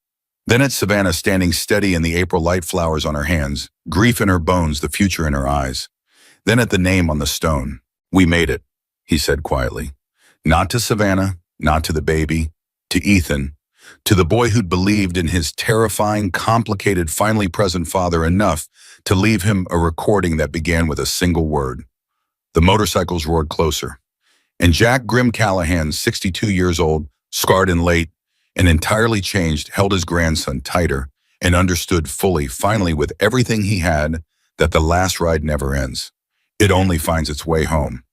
then at Savannah standing steady in the April light, flowers on her hands, grief in her bones, the future in her eyes. Then at the name on the stone. "We made it," he said quietly. Not to Savannah, not to the baby, to Ethan, to the boy who'd believed in his terrifying, complicated, finally present father enough to leave him a recording that began with a single word. The motorcycles roared closer, and Jack Grim Callahan, 62 years old, scarred and late, and entirely changed, held his grandson tighter and understood fully, finally with everything he had, that the last ride never ends. It only finds its way home.